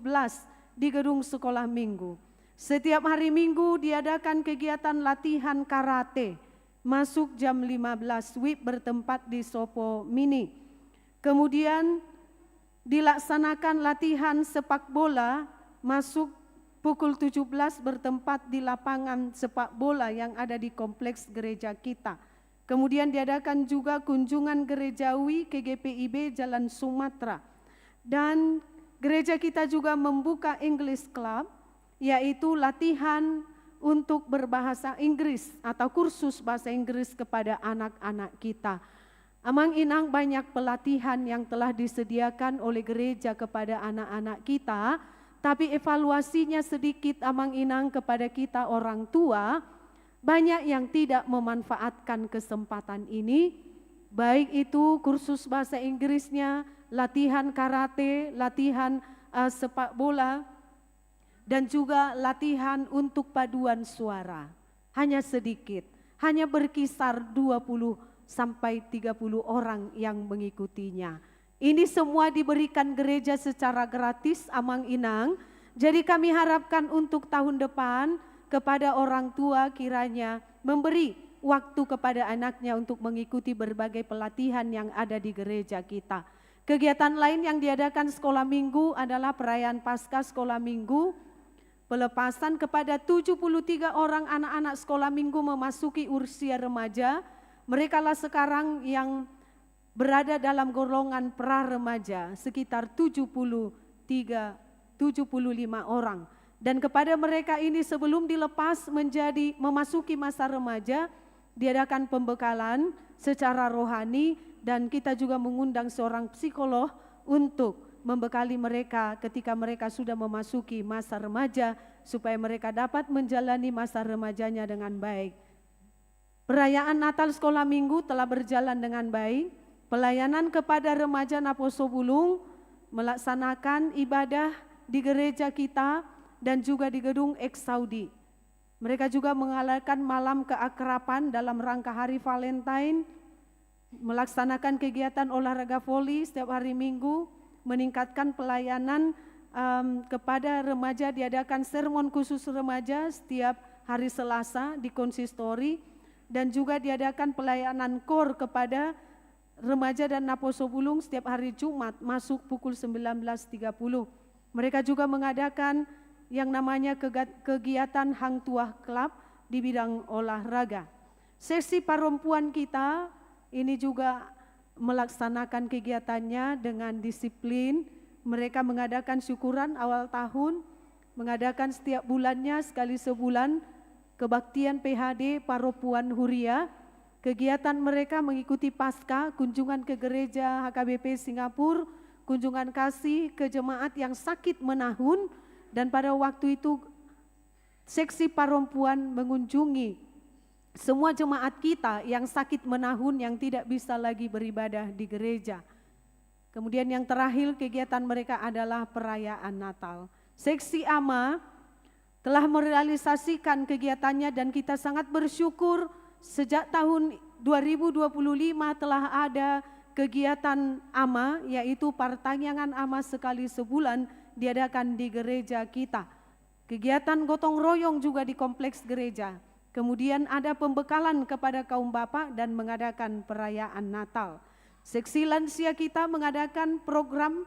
di gedung sekolah minggu. Setiap hari Minggu diadakan kegiatan latihan karate, masuk jam 15 WIB bertempat di Sopo Mini. Kemudian dilaksanakan latihan sepak bola, masuk pukul 17 bertempat di lapangan sepak bola yang ada di kompleks gereja kita. Kemudian diadakan juga kunjungan gerejawi KGPIB Jalan Sumatera. Dan gereja kita juga membuka English Club, yaitu latihan untuk berbahasa Inggris atau kursus bahasa Inggris kepada anak-anak kita. Amang Inang banyak pelatihan yang telah disediakan oleh gereja kepada anak-anak kita, tapi evaluasinya sedikit Amang Inang kepada kita orang tua, banyak yang tidak memanfaatkan kesempatan ini, baik itu kursus bahasa Inggrisnya, latihan karate, latihan sepak bola, dan juga latihan untuk paduan suara. Hanya sedikit, hanya berkisar 20 sampai 30 orang yang mengikutinya. Ini semua diberikan gereja secara gratis Amang Inang, jadi kami harapkan untuk tahun depan kepada orang tua kiranya memberi waktu kepada anaknya untuk mengikuti berbagai pelatihan yang ada di gereja kita. Kegiatan lain yang diadakan sekolah minggu adalah perayaan Paskah sekolah minggu, pelepasan kepada 73 orang anak-anak sekolah minggu memasuki usia remaja. Mereka lah sekarang yang berada dalam golongan pra-remaja, sekitar 75 orang. Dan kepada mereka ini sebelum dilepas memasuki masa remaja, diadakan pembekalan secara rohani dan kita juga mengundang seorang psikolog untuk membekali mereka ketika mereka sudah memasuki masa remaja supaya mereka dapat menjalani masa remajanya dengan baik. Perayaan Natal Sekolah Minggu telah berjalan dengan baik. Pelayanan kepada remaja Naposo Bulung melaksanakan ibadah di gereja kita dan juga di gedung Ex-Saudi. Mereka juga mengadakan malam keakraban dalam rangka Hari Valentine, melaksanakan kegiatan olahraga voli setiap hari Minggu, meningkatkan pelayanan kepada remaja, diadakan sermon khusus remaja setiap hari Selasa di konsistori, dan juga diadakan pelayanan KOR kepada remaja dan Naposo Bulung setiap hari Jumat masuk pukul 19.30. Mereka juga mengadakan yang namanya kegiatan Hang Tuah Club di bidang olahraga. Sesi perempuan kita ini juga melaksanakan kegiatannya dengan disiplin. Mereka mengadakan syukuran awal tahun, mengadakan setiap bulannya sekali sebulan kebaktian PHD Perempuan Huria. Kegiatan mereka mengikuti pasca, kunjungan ke gereja HKBP Singapura, kunjungan kasih ke jemaat yang sakit menahun, dan pada waktu itu seksi perempuan mengunjungi semua jemaat kita yang sakit menahun yang tidak bisa lagi beribadah di gereja. Kemudian yang terakhir kegiatan mereka adalah perayaan Natal. Seksi AMA telah merealisasikan kegiatannya dan kita sangat bersyukur sejak tahun 2025 telah ada kegiatan AMA, yaitu pertanyaan AMA sekali sebulan diadakan di gereja kita. Kegiatan gotong royong juga di kompleks gereja. Kemudian ada pembekalan kepada kaum bapak dan mengadakan perayaan Natal. Seksi lansia kita mengadakan program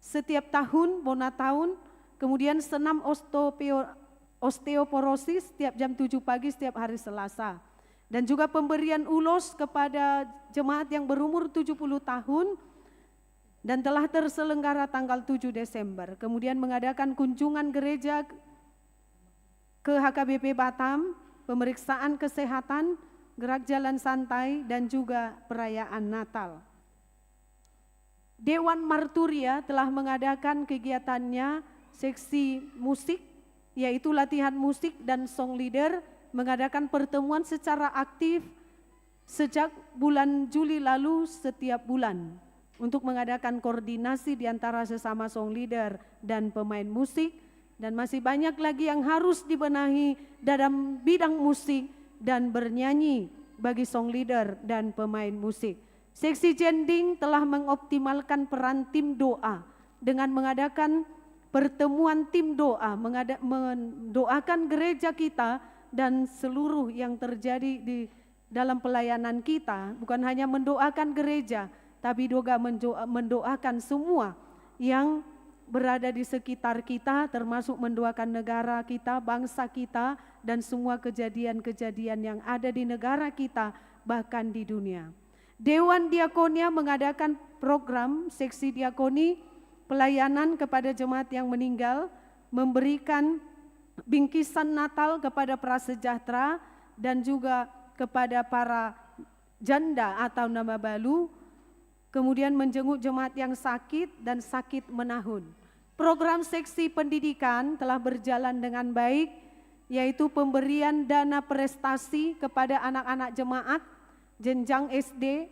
setiap tahun, bona tahun, kemudian senam osteoporosis setiap jam 7 pagi setiap hari Selasa. Dan juga pemberian ulos kepada jemaat yang berumur 70 tahun dan telah terselenggara tanggal 7 Desember. Kemudian mengadakan kunjungan gereja ke HKBP Batam, pemeriksaan kesehatan, gerak jalan santai, dan juga perayaan Natal. Dewan Marturia telah mengadakan kegiatannya seksi musik, yaitu latihan musik dan song leader, mengadakan pertemuan secara aktif sejak bulan Juli lalu setiap bulan untuk mengadakan koordinasi di antara sesama song leader dan pemain musik, dan masih banyak lagi yang harus dibenahi dalam bidang musik dan bernyanyi bagi song leader dan pemain musik. Seksi Jending telah mengoptimalkan peran tim doa dengan mengadakan pertemuan tim doa, mendoakan gereja kita dan seluruh yang terjadi di dalam pelayanan kita. Bukan hanya mendoakan gereja, tapi juga mendoakan semua yang berada di sekitar kita, termasuk mendoakan negara kita, bangsa kita, dan semua kejadian-kejadian yang ada di negara kita, bahkan di dunia. Dewan Diakonia mengadakan program seksi diakoni pelayanan kepada jemaat yang meninggal, memberikan bingkisan Natal kepada prasejahtera dan juga kepada para janda atau nama balu, kemudian menjenguk jemaat yang sakit dan sakit menahun. Program seksi pendidikan telah berjalan dengan baik, yaitu pemberian dana prestasi kepada anak-anak jemaat jenjang SD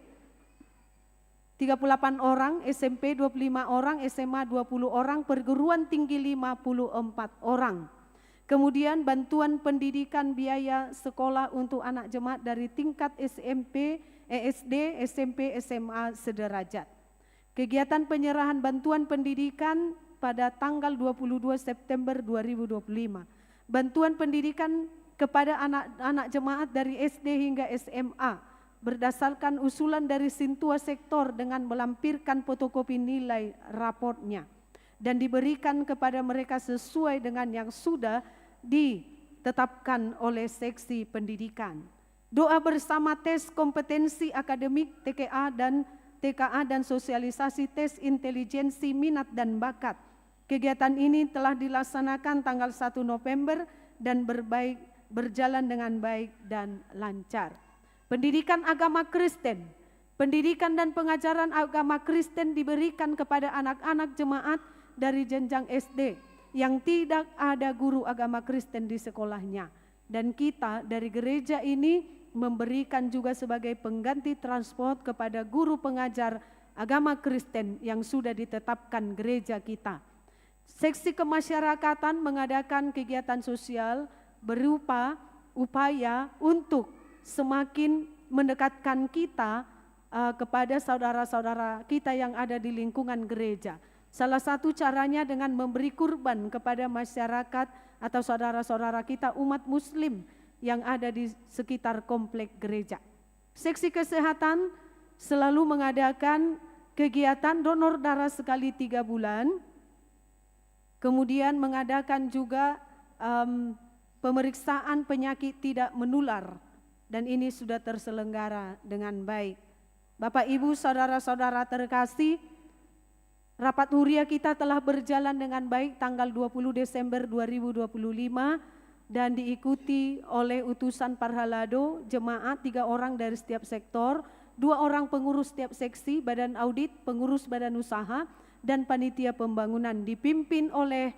38 orang, SMP 25 orang, SMA 20 orang, perguruan tinggi 54 orang. Kemudian bantuan pendidikan biaya sekolah untuk anak jemaat dari tingkat SMP, SD, SMP, SMA sederajat. Kegiatan penyerahan bantuan pendidikan pada tanggal 22 September 2025. Bantuan pendidikan kepada anak-anak jemaat dari SD hingga SMA berdasarkan usulan dari Sintua Sektor dengan melampirkan fotokopi nilai raportnya dan diberikan kepada mereka sesuai dengan yang sudah ditetapkan oleh seksi pendidikan. Doa bersama tes kompetensi akademik TKA dan sosialisasi tes intelijensi minat dan bakat. Kegiatan ini telah dilaksanakan tanggal 1 November dan berjalan dengan baik dan lancar. Pendidikan agama Kristen, pendidikan dan pengajaran agama Kristen diberikan kepada anak-anak jemaat dari jenjang SD yang tidak ada guru agama Kristen di sekolahnya. dan kita dari gereja ini memberikan juga sebagai pengganti transport kepada guru pengajar agama Kristen yang sudah ditetapkan gereja kita. Seksi kemasyarakatan mengadakan kegiatan sosial berupa upaya untuk semakin mendekatkan kita kepada saudara-saudara kita yang ada di lingkungan gereja. Salah satu caranya dengan memberi kurban kepada masyarakat atau saudara-saudara kita umat muslim yang ada di sekitar komplek gereja. Seksi kesehatan selalu mengadakan kegiatan donor darah sekali 3 bulan, kemudian mengadakan juga pemeriksaan penyakit tidak menular, dan ini sudah terselenggara dengan baik. Bapak Ibu saudara-saudara terkasih, rapat huria kita telah berjalan dengan baik tanggal 20 Desember 2025 dan diikuti oleh utusan Parhalado, jemaat 3 orang dari setiap sektor, 2 orang pengurus setiap seksi, badan audit, pengurus badan usaha, dan panitia pembangunan dipimpin oleh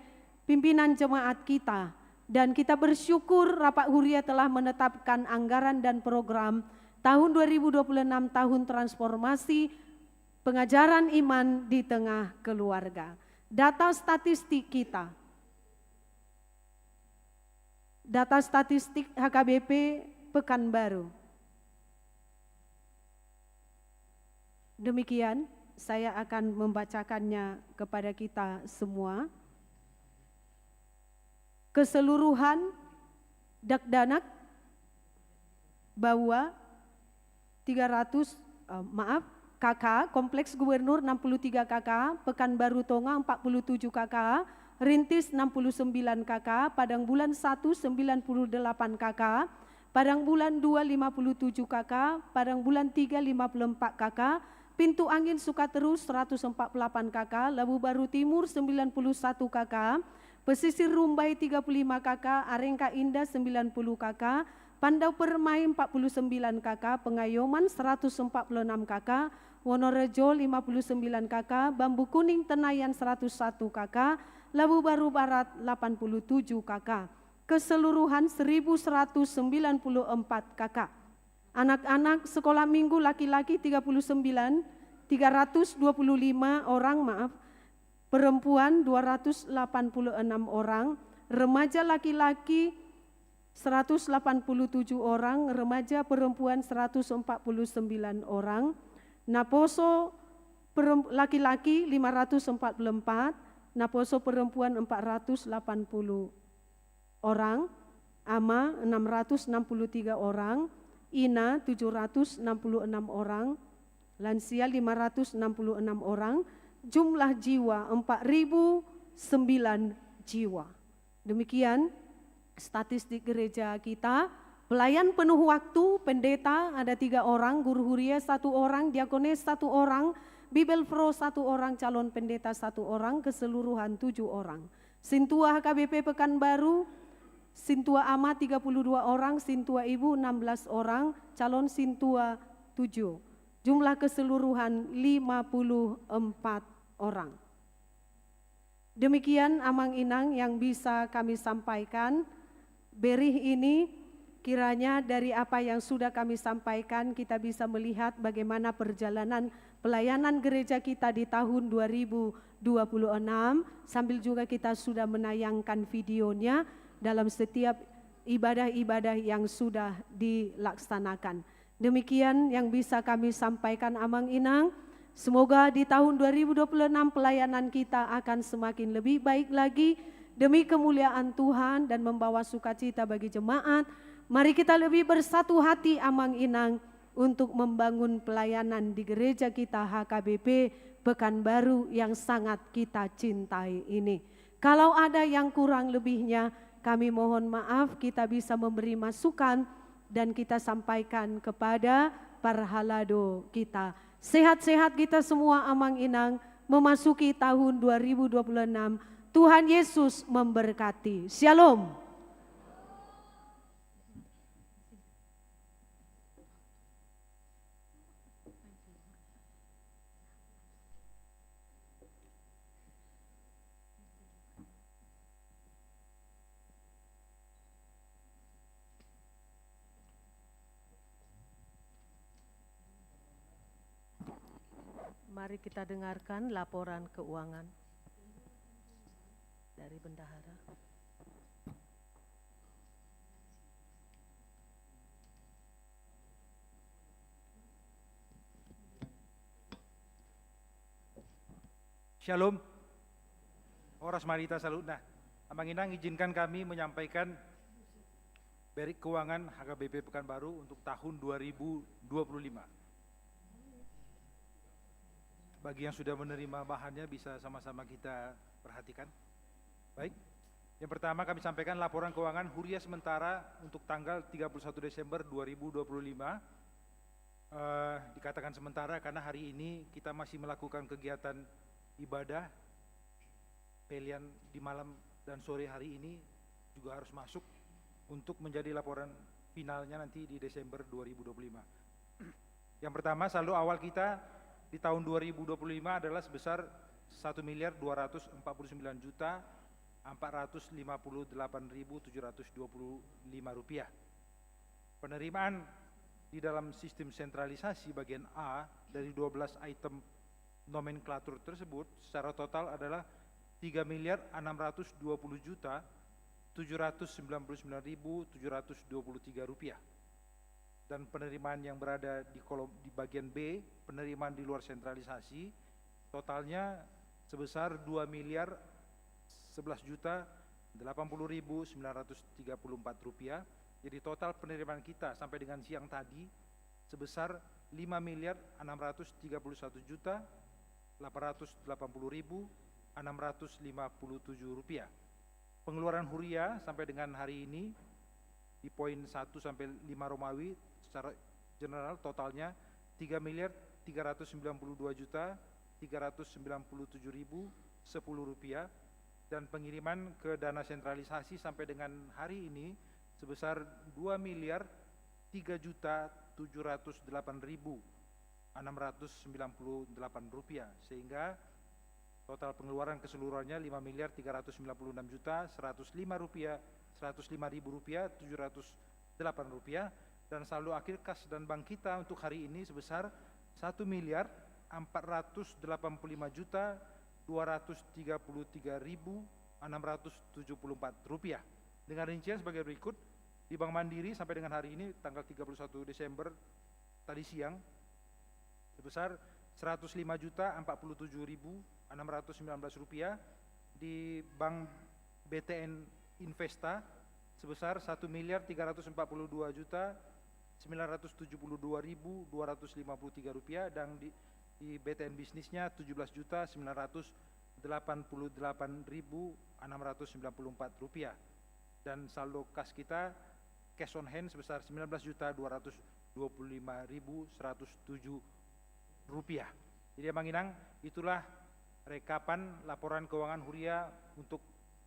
pimpinan jemaat kita. Dan kita bersyukur rapat huria telah menetapkan anggaran dan program tahun 2026, tahun transformasi pengajaran iman di tengah keluarga. Data statistik kita, data statistik HKBP Pekanbaru. Demikian saya akan membacakannya kepada kita semua. Keseluruhan dakdanak bahwa 300 KK, Kompleks Gubernur 63 KK, Pekanbaru Tonga 47 KK, Rintis 69 KK, Padang Bulan 1 98 KK, Padang Bulan 2 57 KK, Padang Bulan 3 54 KK, Pintu Angin Sukaterus 148 KK, Labu Baru Timur 91 KK, Pesisir Rumbai 35 KK, Arengka Indah 90 KK, Pandau Permai 49 KK, Pengayoman 146 KK, Wonorejo 59 KK, Bambu Kuning Tenayan 101 KK, Labu Baru Barat 87 KK, keseluruhan 1194 KK. Anak-anak sekolah minggu laki-laki 325 orang, perempuan 286 orang, remaja laki-laki 187 orang, remaja perempuan 149 orang, Naposo laki-laki 544, Naposo perempuan 480 orang, AMA 663 orang, INA 766 orang, lansia 566 orang, jumlah jiwa 4.009 jiwa. Demikian statistik gereja kita. Pelayan penuh waktu, pendeta ada 3 orang, guru huria 1 orang, diakones 1 orang, Bibel Pro 1 orang, calon pendeta 1 orang, keseluruhan 7 orang. Sintua HKBP Pekanbaru, Sintua Ama 32 orang, Sintua Ibu 16 orang, calon Sintua 7. Jumlah keseluruhan 54 orang. Demikian Amang Inang yang bisa kami sampaikan. Berih ini kiranya dari apa yang sudah kami sampaikan kita bisa melihat bagaimana perjalanan pelayanan gereja kita di tahun 2026, sambil juga kita sudah menayangkan videonya dalam setiap ibadah-ibadah yang sudah dilaksanakan. Demikian yang bisa kami sampaikan Amang Inang. Semoga di tahun 2026 pelayanan kita akan semakin lebih baik lagi demi kemuliaan Tuhan dan membawa sukacita bagi jemaat. Mari kita lebih bersatu hati Amang Inang untuk membangun pelayanan di gereja kita HKBP Pekanbaru yang sangat kita cintai ini. Kalau ada yang kurang lebihnya, kami mohon maaf, kita bisa memberi masukan dan kita sampaikan kepada Parhalado kita. Sehat-sehat kita semua Amang Inang memasuki tahun 2026. Tuhan Yesus memberkati. Shalom. Mari kita dengarkan laporan keuangan dari bendahara. Shalom, Horas Marita Salutna. Amanginang izinkan kami menyampaikan berik keuangan HKBP Pekanbaru untuk tahun 2025. Bagi yang sudah menerima bahannya bisa sama-sama kita perhatikan. Baik, yang pertama kami sampaikan laporan keuangan Huria sementara untuk tanggal 31 Desember 2025. Dikatakan sementara karena hari ini kita masih melakukan kegiatan ibadah pelian di malam dan sore hari ini juga harus masuk untuk menjadi laporan finalnya nanti di Desember 2025. Yang pertama, saldo awal kita di tahun 2025 adalah sebesar 1.249.458.725 rupiah. Penerimaan di dalam sistem sentralisasi bagian A dari 12 item nomenklatur tersebut secara total adalah 3.620.799.723 rupiah. Dan penerimaan yang berada di kolom di bagian B, penerimaan di luar sentralisasi totalnya sebesar 2.011.080.934 rupiah. Jadi total penerimaan kita sampai dengan siang tadi sebesar 5.631.880.657 rupiah. Pengeluaran Huria sampai dengan hari ini di poin 1 sampai 5 Romawi secara general totalnya 3.392.397.010 rupiah, dan pengiriman ke dana sentralisasi sampai dengan hari ini sebesar 2.003.708.698 rupiah, sehingga total pengeluaran keseluruhannya 5.356.105.105.000 rupiah 708 rupiah, dan saldo akhir kas dan bank kita untuk hari ini sebesar 1.485.233.674 rupiah. Dengan rincian sebagai berikut: di Bank Mandiri sampai dengan hari ini tanggal 31 Desember tadi siang sebesar 105.047.619 rupiah, di Bank BTN Investa sebesar 1.342.972.253 rupiah, dan di BTN bisnisnya 17.988.694 rupiah, dan saldo kas kita cash on hand sebesar 19.225.107 rupiah. Jadi Bang Inang, itulah rekapan laporan keuangan Huria untuk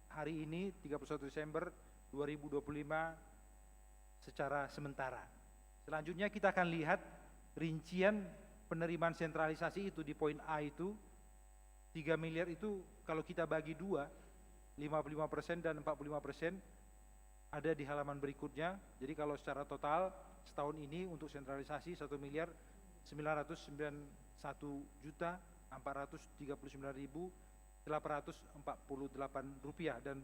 hari ini 31 Desember 2025 secara sementara. Selanjutnya kita akan lihat rincian penerimaan sentralisasi itu di poin A itu 3 miliar itu kalau kita bagi dua, 55% dan 45% ada di halaman berikutnya. Jadi kalau secara total setahun ini untuk sentralisasi 1.901.439.848 rupiah, dan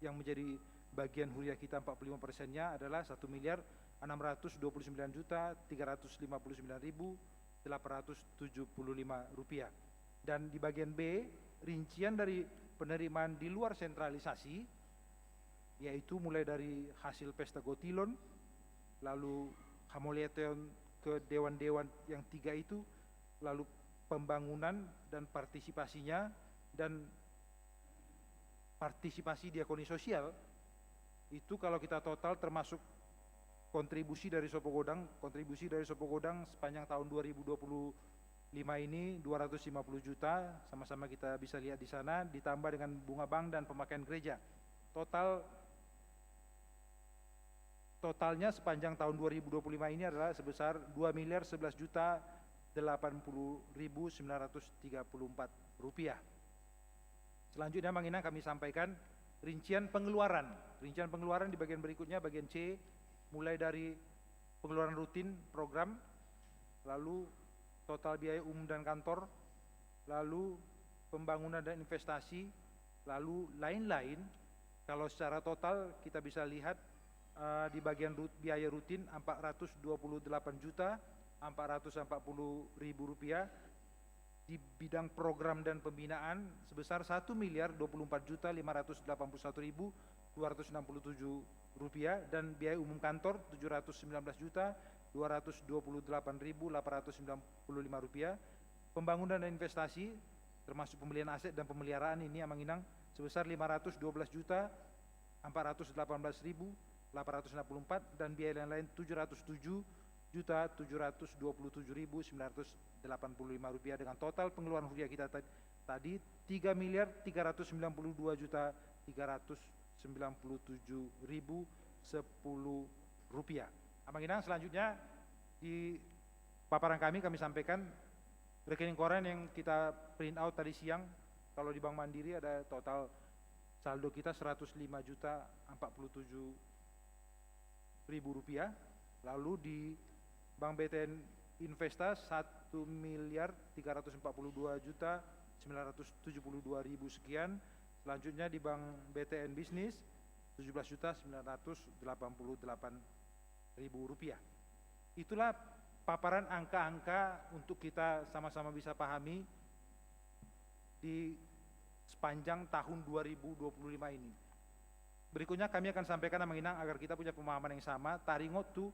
yang menjadi bagian Huria kita 45%-nya adalah 1.629.359.875 rupiah. Dan di bagian B, rincian dari penerimaan di luar sentralisasi, yaitu mulai dari hasil pesta Gotilon, lalu Hamoleteon ke dewan-dewan yang 3 itu, lalu pembangunan dan partisipasinya, dan partisipasi diakoni sosial, itu kalau kita total termasuk kontribusi dari Sopogodang sepanjang tahun 2025 ini 250 juta, sama-sama kita bisa lihat di sana, ditambah dengan bunga bank dan pemakaian gereja. Totalnya sepanjang tahun 2025 ini adalah sebesar 2.011.080.934 rupiah. Selanjutnya Bang Inang kami sampaikan rincian pengeluaran. Rincian pengeluaran di bagian berikutnya, bagian C, mulai dari pengeluaran rutin program, lalu total biaya umum dan kantor lalu pembangunan dan investasi, lalu lain-lain. Kalau secara total kita bisa lihat di bagian biaya rutin 428.440.000 rupiah, di bidang program dan pembinaan sebesar 1.024.581.267 rupiah, dan biaya umum kantor 719.228.895 rupiah. Pembangunan dan investasi termasuk pembelian aset dan pemeliharaan ini Amang Inang sebesar 512.418.864, dan biaya lain-lain 707.727.985 rupiah, dengan total pengeluaran rupiah kita tadi 3.397.397.010 rupiah. Amang Inang, selanjutnya di paparan kami sampaikan rekening koran yang kita print out tadi siang. Kalau di Bank Mandiri ada total saldo kita 105.047.000 rupiah. Lalu di Bank BTN Investasi 1.342.972.000 sekian. Selanjutnya di Bank BTN Bisnis 17.988.000 rupiah. Itulah paparan angka-angka untuk kita sama-sama bisa pahami di sepanjang tahun 2025 ini. Berikutnya kami akan sampaikan Amang Inang agar kita punya pemahaman yang sama. Taringot tuh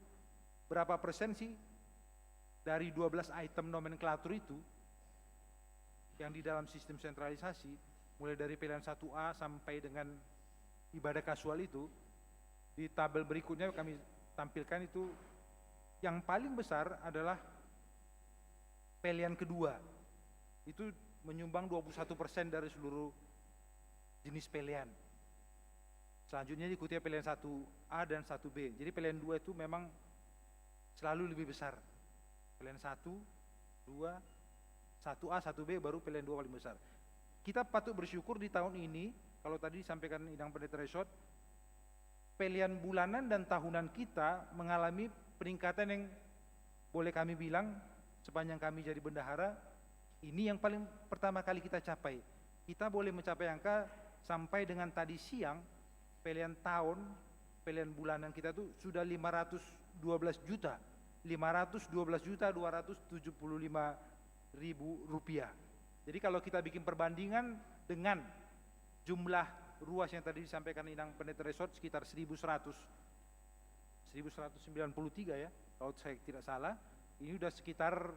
berapa persen sih dari 12 item nomenklatur itu yang di dalam sistem sentralisasi, mulai dari pilihan 1A sampai dengan ibadah kasual itu. Di tabel berikutnya kami tampilkan itu. Yang paling besar adalah pilihan kedua, itu menyumbang 21% dari seluruh jenis pilihan. Selanjutnya diikuti pilihan 1A dan 1B. Jadi pilihan 2 itu memang selalu lebih besar. Pilihan 1, 2, 1A, 1B, baru pilihan 2 paling besar. Kita patut bersyukur di tahun ini, kalau tadi disampaikan Inang Pendeta Resort, pilihan bulanan dan tahunan kita mengalami peningkatan yang boleh kami bilang sepanjang kami jadi bendahara, ini yang paling pertama kali kita capai. Kita boleh mencapai angka sampai dengan tadi siang, pilihan tahun, pilihan bulanan kita tuh sudah 512 juta, 512.275.000 rupiah. Jadi kalau kita bikin perbandingan dengan jumlah ruas yang tadi disampaikan Inang Pendeta Resort sekitar 1193 ya, kalau saya tidak salah, ini sudah sekitar,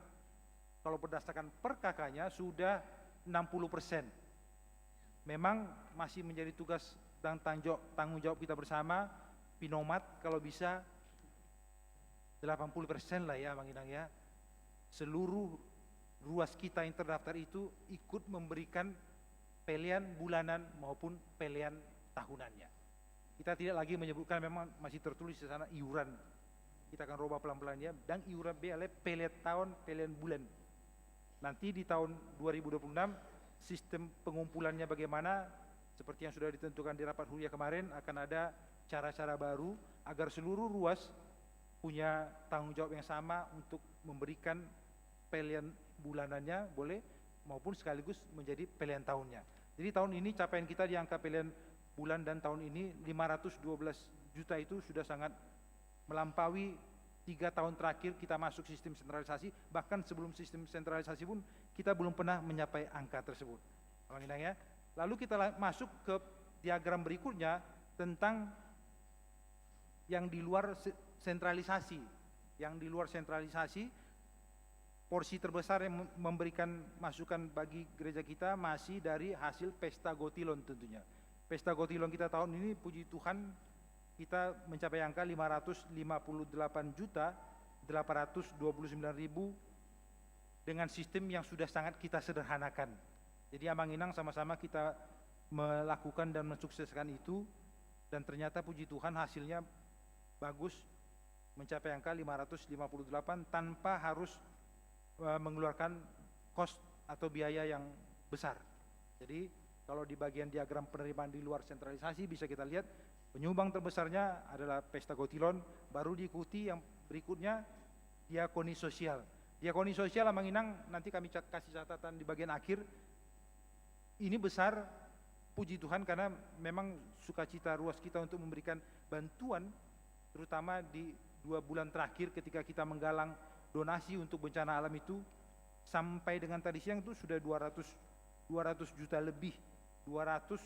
kalau berdasarkan per kakaknya sudah 60%. Memang masih menjadi tugas dan tanggung jawab kita bersama, Pinomat kalau bisa 80% lah ya Bang Inang ya. Seluruh ruas kita yang terdaftar itu ikut memberikan pilihan bulanan maupun pilihan tahunannya. Kita tidak lagi menyebutkan, memang masih tertulis di sana iuran. Kita akan rubah pelan-pelan ya, dan iuran BLF pilihan tahun, pilihan bulan. Nanti di tahun 2026 sistem pengumpulannya bagaimana, seperti yang sudah ditentukan di rapat huriah kemarin, akan ada cara-cara baru agar seluruh ruas punya tanggung jawab yang sama untuk memberikan pilihan bulanannya boleh, maupun sekaligus menjadi pilihan tahunnya. Jadi tahun ini capaian kita di angka pilihan bulan dan tahun ini 512 juta itu sudah sangat melampaui 3 tahun terakhir kita masuk sistem sentralisasi. Bahkan sebelum sistem sentralisasi pun kita belum pernah mencapai angka tersebut. Bang Inang ya. Lalu kita masuk ke diagram berikutnya tentang yang di luar sentralisasi. Yang di luar sentralisasi, porsi terbesar yang memberikan masukan bagi gereja kita masih dari hasil pesta Gotilon tentunya. Pesta Gotilon kita tahun ini puji Tuhan kita mencapai angka 558.829.000 dengan sistem yang sudah sangat kita sederhanakan. Jadi Amang Inang sama-sama kita melakukan dan mensukseskan itu, dan ternyata puji Tuhan hasilnya bagus, mencapai angka 558 tanpa harus mengeluarkan cost atau biaya yang besar. Jadi kalau di bagian diagram penerimaan di luar sentralisasi bisa kita lihat penyumbang terbesarnya adalah Pesta Gotilon, baru diikuti yang berikutnya diakoni sosial. Diakoni sosial Amanginang, nanti kami kasih catatan di bagian akhir. Ini besar, puji Tuhan, karena memang sukacita ruas kita untuk memberikan bantuan, terutama di 2 bulan terakhir ketika kita menggalang donasi untuk bencana alam itu, sampai dengan tadi siang itu sudah 200 juta lebih, 200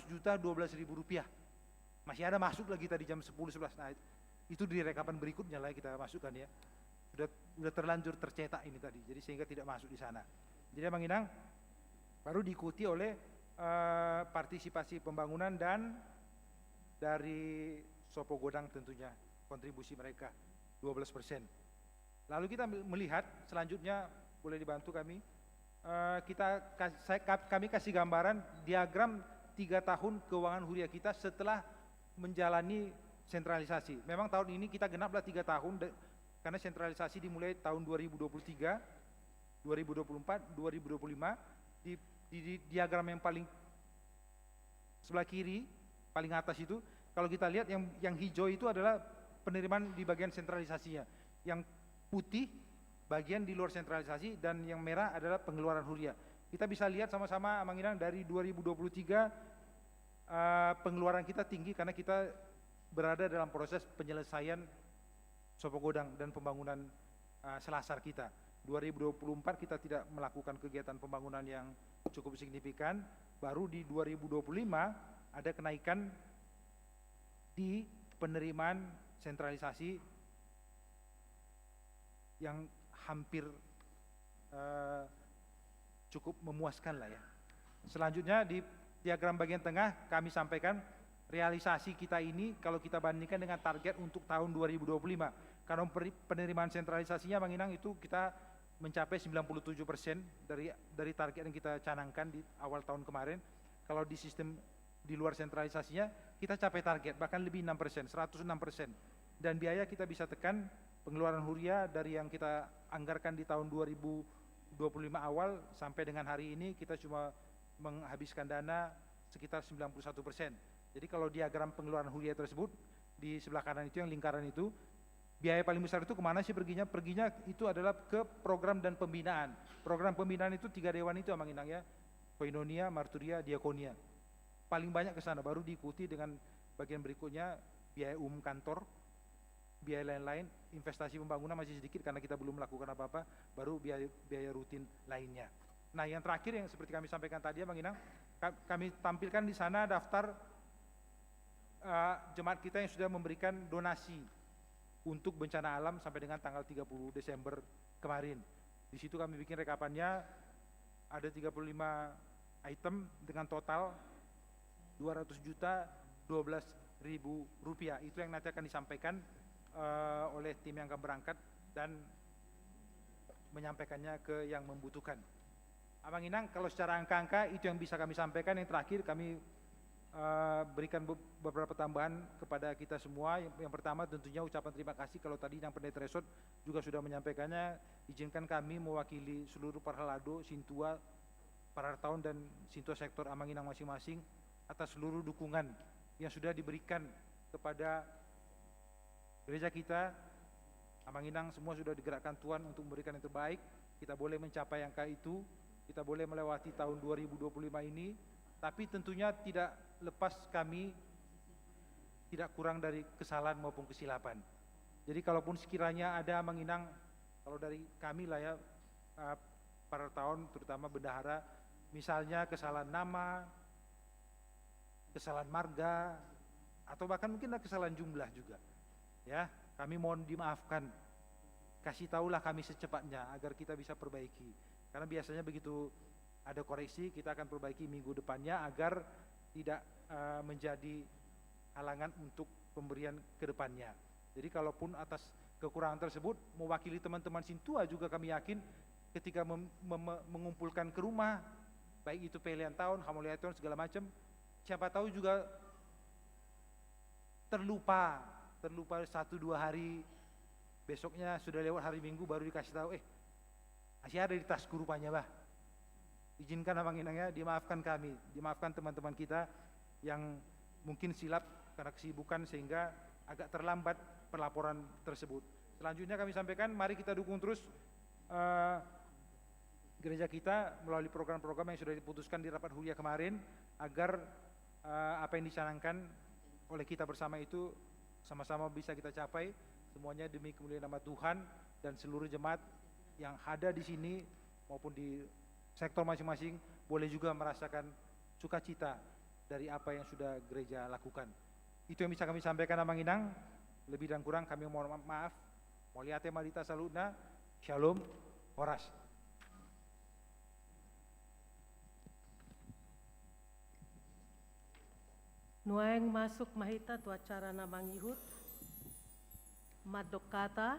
juta 12.000 rupiah. Masih ada masuk lagi tadi jam 10-11. Nah, itu di rekapan berikutnya lah kita masukkan ya. Sudah terlanjur tercetak ini tadi, jadi sehingga tidak masuk di sana. Jadi Amanginang baru diikuti oleh partisipasi pembangunan dan dari Sopo Godang tentunya kontribusi mereka 12%. Lalu kita melihat selanjutnya, boleh dibantu kami, kami kasih gambaran diagram 3 tahun keuangan Huria kita setelah menjalani sentralisasi. Memang tahun ini kita genaplah 3 tahun karena sentralisasi dimulai tahun 2023, 2024, 2025. Di diagram yang paling sebelah kiri, paling atas itu, kalau kita lihat yang hijau itu adalah penerimaan di bagian sentralisasinya. Yang putih bagian di luar sentralisasi, dan yang merah adalah pengeluaran Huria. Kita bisa lihat sama-sama Amanginang dari 2023 pengeluaran kita tinggi karena kita berada dalam proses penyelesaian Sopo Godang dan pembangunan selasar kita. 2024 kita tidak melakukan kegiatan pembangunan yang cukup signifikan. Baru di 2025 ada kenaikan di penerimaan sentralisasi yang hampir cukup memuaskan lah ya. Selanjutnya di diagram bagian tengah kami sampaikan realisasi kita ini kalau kita bandingkan dengan target untuk tahun 2025. Karena penerimaan sentralisasinya Amanginang itu kita mencapai 97% dari target yang kita canangkan di awal tahun kemarin. Kalau di sistem di luar sentralisasinya kita capai target bahkan lebih 6%, 106%. Dan biaya kita bisa tekan pengeluaran Huria dari yang kita anggarkan di tahun 2025 awal sampai dengan hari ini kita cuma menghabiskan dana sekitar 91%. Jadi kalau diagram pengeluaran Huria tersebut di sebelah kanan itu yang lingkaran itu, biaya paling besar itu kemana sih perginya? Perginya itu adalah ke program dan pembinaan. Program pembinaan itu 3 dewan itu Amanginang ya, Koinonia, Marturia, Diakonia. Paling banyak ke sana, baru diikuti dengan bagian berikutnya biaya umum kantor, biaya lain-lain, investasi pembangunan masih sedikit karena kita belum melakukan apa-apa, baru biaya rutin lainnya. Nah, yang terakhir yang seperti kami sampaikan tadi Amanginang, kami tampilkan di sana daftar jemaat kita yang sudah memberikan donasi untuk bencana alam sampai dengan tanggal 30 Desember kemarin. Di situ kami bikin rekapannya, ada 35 item dengan total 200.012.000 rupiah. Itu yang nanti akan disampaikan oleh tim yang akan berangkat dan menyampaikannya ke yang membutuhkan. Amanginang, kalau secara angka-angka itu yang bisa kami sampaikan. Yang terakhir kami berikan beberapa tambahan kepada kita semua. Yang pertama tentunya ucapan terima kasih, kalau tadi yang Pendeta Resort juga sudah menyampaikannya. Izinkan kami mewakili seluruh Parhalado, Sintua, Parartaon dan Sintua sektor Amanginang masing-masing atas seluruh dukungan yang sudah diberikan kepada gereja kita. Amanginang semua sudah digerakkan Tuhan untuk memberikan yang terbaik. Kita boleh mencapai angka itu, kita boleh melewati tahun 2025 ini, tapi tentunya tidak lepas kami tidak kurang dari kesalahan maupun kesilapan. Jadi kalaupun sekiranya ada Amanginang, kalau dari kami lah ya, para tahun terutama bendahara, misalnya kesalahan nama, kesalahan marga, atau bahkan mungkin ada kesalahan jumlah juga. Ya, kami mohon dimaafkan. Kasih tahulah kami secepatnya agar kita bisa perbaiki. Karena biasanya begitu ada koreksi, kita akan perbaiki minggu depannya agar tidak menjadi halangan untuk pemberian ke depannya. Jadi kalaupun atas kekurangan tersebut, mewakili teman-teman Sintua juga kami yakin ketika mengumpulkan ke rumah, baik itu pelian tahun, hamuliaton, segala macam, siapa tahu juga terlupa 1-2 hari, besoknya sudah lewat hari Minggu baru dikasih tahu, masih ada di tasku rupanya bah. Izinkan Amanginangnya dimaafkan kami, dimaafkan teman-teman kita yang mungkin silap karena kesibukan sehingga agak terlambat pelaporan tersebut. Selanjutnya kami sampaikan, mari kita dukung terus gereja kita melalui program-program yang sudah diputuskan di rapat Huria kemarin, agar apa yang dicanangkan oleh kita bersama itu sama-sama bisa kita capai, semuanya demi kemuliaan nama Tuhan dan seluruh jemaat yang ada di sini maupun di sektor masing-masing boleh juga merasakan sukacita dari apa yang sudah gereja lakukan. Itu yang bisa kami sampaikan, Amang Inang. Lebih dan kurang kami mohon maaf. Moliate Marita Saludna, Shalom, Horas. Nuaeng masuk mahita tu acara na manghihut. Madokata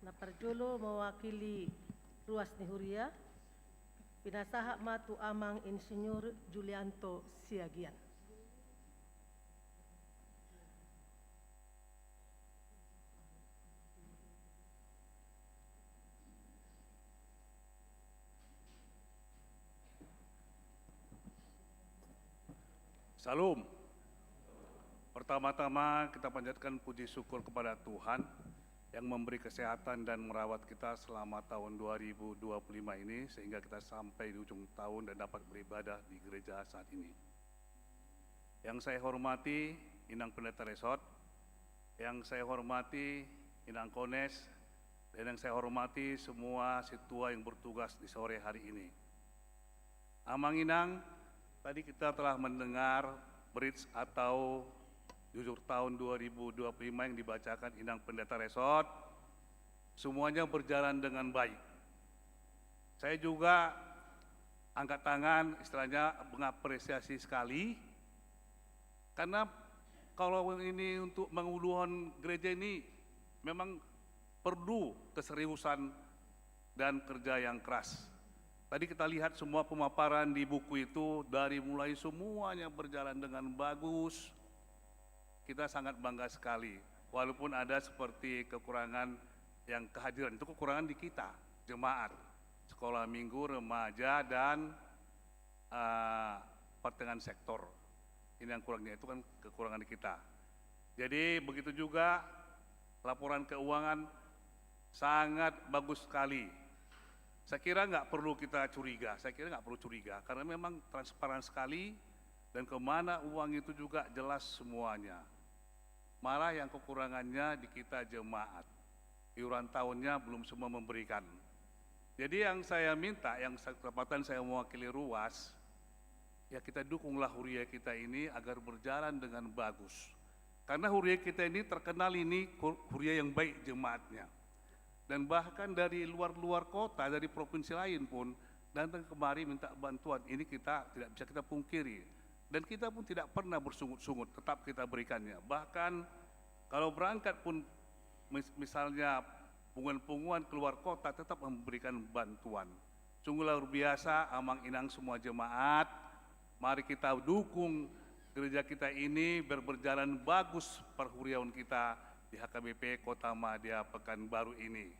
na parjulo mewakili ruas ni Huria. Pinasaha matu Amang Insinyur Julianto Siagian. Salam. Pertama-tama kita panjatkan puji syukur kepada Tuhan yang memberi kesehatan dan merawat kita selama tahun 2025 ini sehingga kita sampai di ujung tahun dan dapat beribadah di gereja saat ini. Yang saya hormati Inang Pendeta Resort, yang saya hormati Inang Kones, dan yang saya hormati semua situa yang bertugas di sore hari ini. Amang Inang, tadi kita telah mendengar bridge atau jujur tahun 2025 yang dibacakan Inang Pendeta Resort, semuanya berjalan dengan baik. Saya juga angkat tangan, istilahnya mengapresiasi sekali, karena kalau ini untuk menguluhan gereja ini memang perlu keseriusan dan kerja yang keras. Tadi kita lihat semua pemaparan di buku itu, dari mulai semuanya berjalan dengan bagus. Kita sangat bangga sekali, walaupun ada seperti kekurangan yang kehadiran, itu kekurangan di kita, jemaat, sekolah minggu, remaja, dan pertengahan sektor. Ini yang kurangnya, itu kan kekurangan di kita. Jadi begitu juga laporan keuangan sangat bagus sekali. Saya kira nggak perlu kita curiga, karena memang transparan sekali dan kemana uang itu juga jelas semuanya. Malah yang kekurangannya di kita jemaat, iuran tahunnya belum semua memberikan. Jadi yang saya minta, yang kesempatan saya mewakili ruas, ya kita dukunglah Huria kita ini agar berjalan dengan bagus. Karena Huria kita ini terkenal ini Huria yang baik jemaatnya. Dan bahkan dari luar kota, dari provinsi lain pun datang kemari minta bantuan. Ini kita tidak bisa kita pungkiri. Dan kita pun tidak pernah bersungut-sungut, tetap kita berikannya. Bahkan kalau berangkat pun misalnya punguan-punguan keluar kota tetap memberikan bantuan. Sungguh luar biasa Amang Inang semua jemaat. Mari kita dukung gereja kita ini berjalan bagus perhurian kita di HKBP Kota Madya Pekanbaru ini.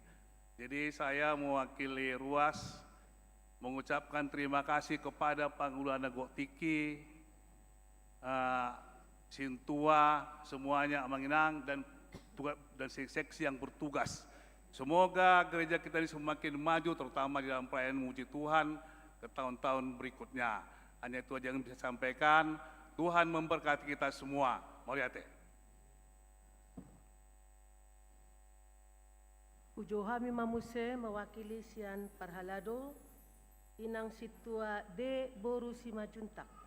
Jadi saya mewakili ruas mengucapkan terima kasih kepada Panglana Goktiki, Sintua, semuanya Amang Inang dan seksi yang bertugas. Semoga gereja kita ini semakin maju, terutama di dalam pelayanan memuji Tuhan ke tahun-tahun berikutnya. Hanya itu aja yang bisa sampaikan. Tuhan memberkati kita semua. Moliate. Ujohami Mamuse mewakili Sian Parhalado, Inang Situa D. Boru Simajuntak.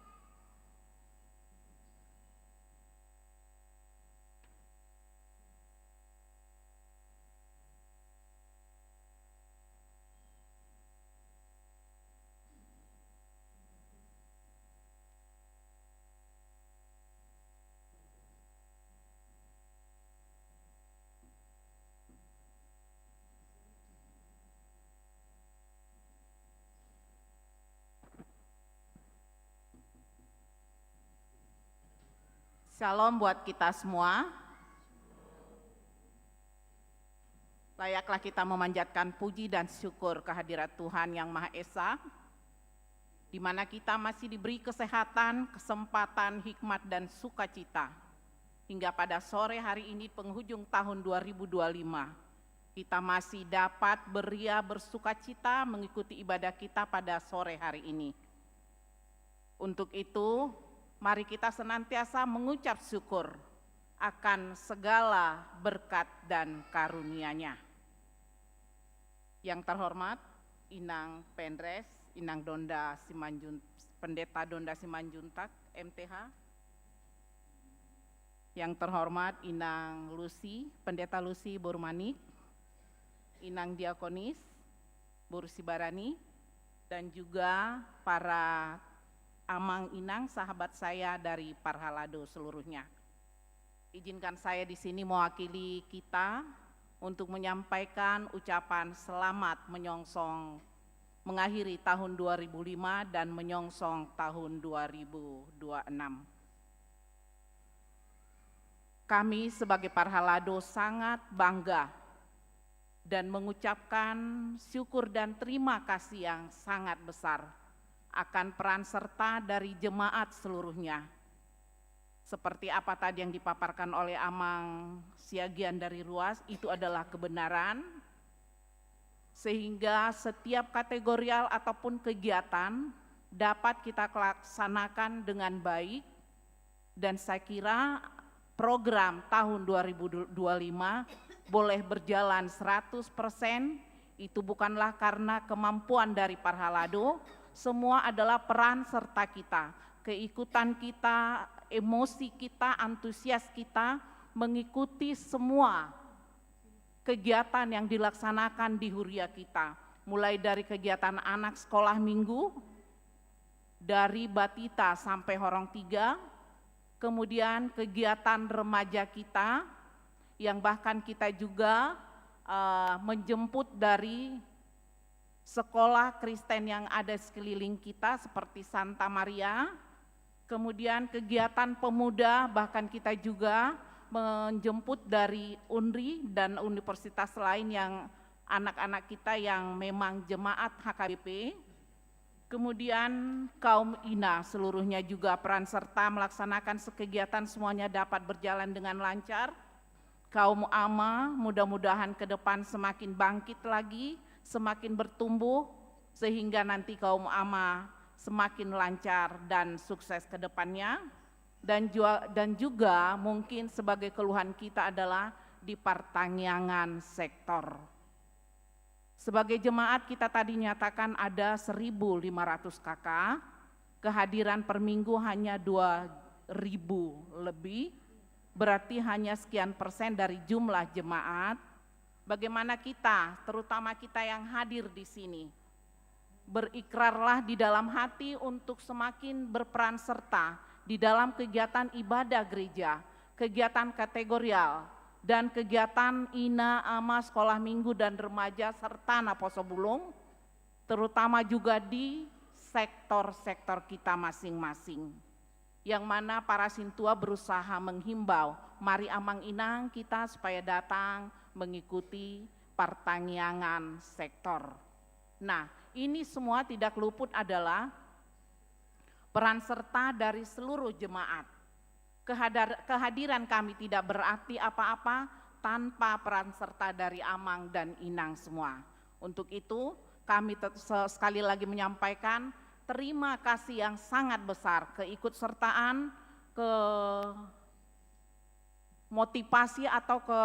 Shalom buat kita semua. Layaklah kita memanjatkan puji dan syukur kehadirat Tuhan Yang Maha Esa, di mana kita masih diberi kesehatan, kesempatan, hikmat, dan sukacita hingga pada sore hari ini penghujung tahun 2025, kita masih dapat beria bersukacita mengikuti ibadah kita pada sore hari ini. Untuk itu, mari kita senantiasa mengucap syukur akan segala berkat dan karunia-Nya. Yang terhormat, Inang Pendres, Inang Donda Pendeta Donda Simanjuntak, MTH. Yang terhormat, Inang Lucy, Pendeta Lucy Borumanik, Inang Diakonis Boru Sibarani, dan juga para amang inang sahabat saya dari Parhalado seluruhnya. Izinkan saya di sini mewakili kita untuk menyampaikan ucapan selamat mengakhiri tahun 2005 dan menyongsong tahun 2026. Kami sebagai Parhalado sangat bangga dan mengucapkan syukur dan terima kasih yang sangat besar akan peran serta dari jemaat seluruhnya. Seperti apa tadi yang dipaparkan oleh Amang Siagian dari Ruas, itu adalah kebenaran, sehingga setiap kategorial ataupun kegiatan dapat kita laksanakan dengan baik, dan saya kira program tahun 2025 boleh berjalan 100%, itu bukanlah karena kemampuan dari Parhalado, semua adalah peran serta kita, keikutan kita, emosi kita, antusias kita, mengikuti semua kegiatan yang dilaksanakan di Huria kita, mulai dari kegiatan anak sekolah minggu, dari Batita sampai Horong 3, kemudian kegiatan remaja kita, yang bahkan kita juga menjemput dari sekolah Kristen yang ada sekeliling kita seperti Santa Maria, kemudian kegiatan pemuda, bahkan kita juga menjemput dari UNRI dan universitas lain yang anak-anak kita yang memang jemaat HKBP, kemudian kaum INA seluruhnya juga peran serta melaksanakan kegiatan semuanya dapat berjalan dengan lancar. Kaum AMA mudah-mudahan ke depan semakin bangkit lagi, semakin bertumbuh, sehingga nanti kaum AMA semakin lancar dan sukses ke depannya. Dan juga mungkin sebagai keluhan kita adalah di pertanian sektor. Sebagai jemaat kita tadi nyatakan ada 1.500 KK, kehadiran per minggu hanya 2.000 lebih, berarti hanya sekian persen dari jumlah jemaat. Bagaimana kita, terutama kita yang hadir di sini, berikrarlah di dalam hati untuk semakin berperan serta di dalam kegiatan ibadah gereja, kegiatan kategorial, dan kegiatan INA, AMA, sekolah minggu dan remaja, serta Naposo Bulung, terutama juga di sektor-sektor kita masing-masing. Yang mana para sintua berusaha menghimbau, mari amang inang kita supaya datang mengikuti pertanian sektor. Nah, ini semua tidak luput adalah peran serta dari seluruh jemaat. Kehadiran kami tidak berarti apa-apa tanpa peran serta dari amang dan inang semua. Untuk itu kami sekali lagi menyampaikan terima kasih yang sangat besar keikutsertaan, ke motivasi atau ke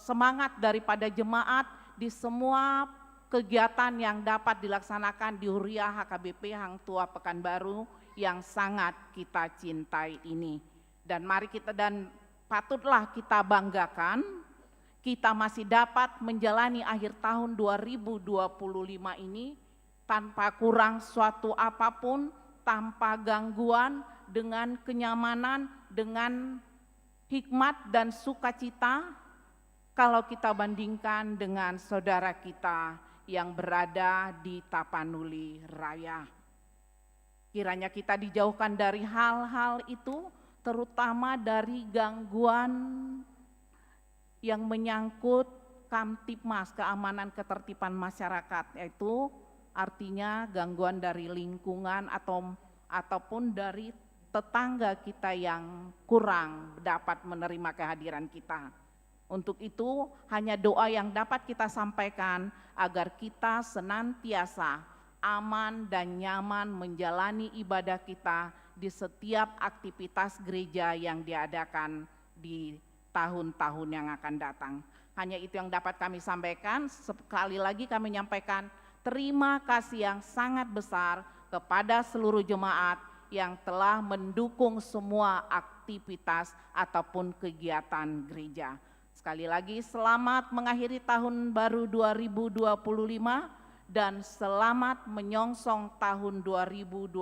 semangat daripada jemaat di semua kegiatan yang dapat dilaksanakan di Huria HKBP Hang Tua Pekanbaru yang sangat kita cintai ini. Dan mari kita, dan patutlah kita banggakan, kita masih dapat menjalani akhir tahun 2025 ini tanpa kurang suatu apapun, tanpa gangguan, dengan kenyamanan, dengan hikmat dan sukacita, kalau kita bandingkan dengan saudara kita yang berada di Tapanuli Raya. Kiranya kita dijauhkan dari hal-hal itu, terutama dari gangguan yang menyangkut Kamtipmas, keamanan ketertiban masyarakat, yaitu artinya gangguan dari lingkungan ataupun dari tetangga kita yang kurang dapat menerima kehadiran kita. Untuk itu hanya doa yang dapat kita sampaikan agar kita senantiasa aman dan nyaman menjalani ibadah kita di setiap aktivitas gereja yang diadakan di tahun-tahun yang akan datang. Hanya itu yang dapat kami sampaikan. Sekali lagi kami menyampaikan terima kasih yang sangat besar kepada seluruh jemaat yang telah mendukung semua aktivitas ataupun kegiatan gereja. Sekali lagi selamat mengakhiri tahun baru 2025 dan selamat menyongsong tahun 2026.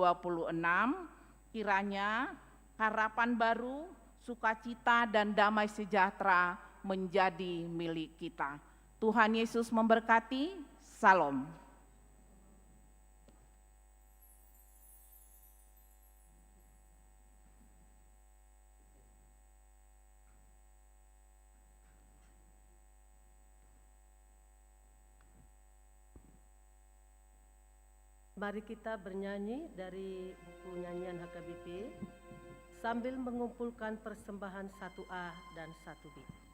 Kiranya harapan baru, sukacita dan damai sejahtera menjadi milik kita. Tuhan Yesus memberkati. Salam. Mari kita bernyanyi dari buku nyanyian HKBP sambil mengumpulkan persembahan 1A dan 1B. Salam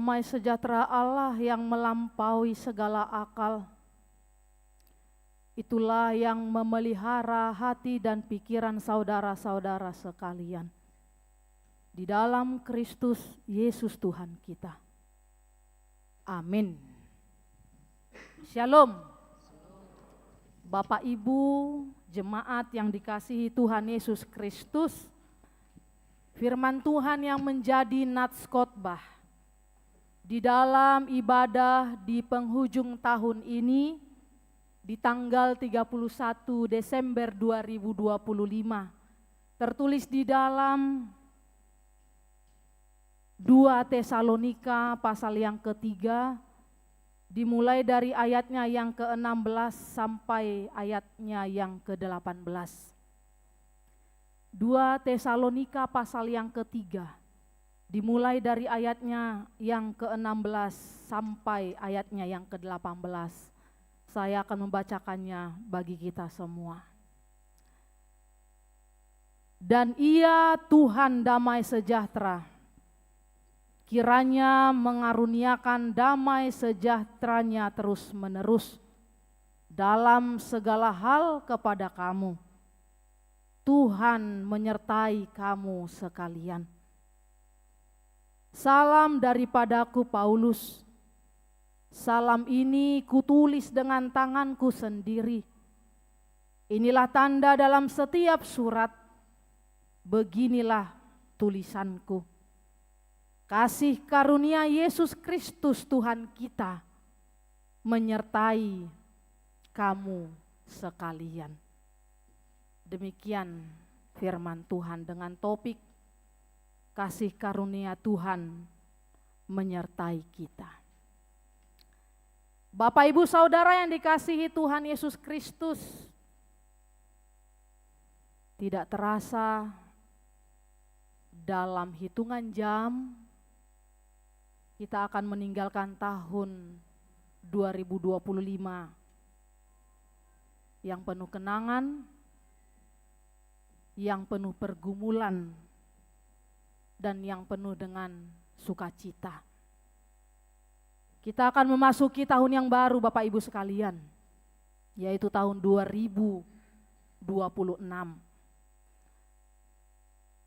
damai sejahtera Allah yang melampaui segala akal, itulah yang memelihara hati dan pikiran saudara-saudara sekalian di dalam Kristus Yesus Tuhan kita. Amin. Shalom. Bapak Ibu, jemaat yang dikasihi Tuhan Yesus Kristus, firman Tuhan yang menjadi nats khotbah di dalam ibadah di penghujung tahun ini di tanggal 31 Desember 2025 tertulis di dalam 2 Tesalonika pasal yang ketiga, dimulai dari ayatnya yang ke-16 sampai ayatnya yang ke-18. 2 Tesalonika pasal yang ketiga, dimulai dari ayatnya yang ke-16 sampai ayatnya yang ke-18. Saya akan membacakannya bagi kita semua. Dan Ia Tuhan damai sejahtera, kiranya mengaruniakan damai sejahteranya terus-menerus dalam segala hal kepada kamu. Tuhan menyertai kamu sekalian. Salam daripadaku Paulus. Salam ini kutulis dengan tanganku sendiri. Inilah tanda dalam setiap surat. Beginilah tulisanku. Kasih karunia Yesus Kristus Tuhan kita menyertai kamu sekalian. Demikian firman Tuhan dengan topik kasih karunia Tuhan menyertai kita. Bapak Ibu Saudara yang dikasihi Tuhan Yesus Kristus, tidak terasa dalam hitungan jam kita akan meninggalkan tahun 2025 yang penuh kenangan, yang penuh pergumulan, dan yang penuh dengan sukacita. Kita akan memasuki tahun yang baru Bapak Ibu sekalian, yaitu tahun 2026.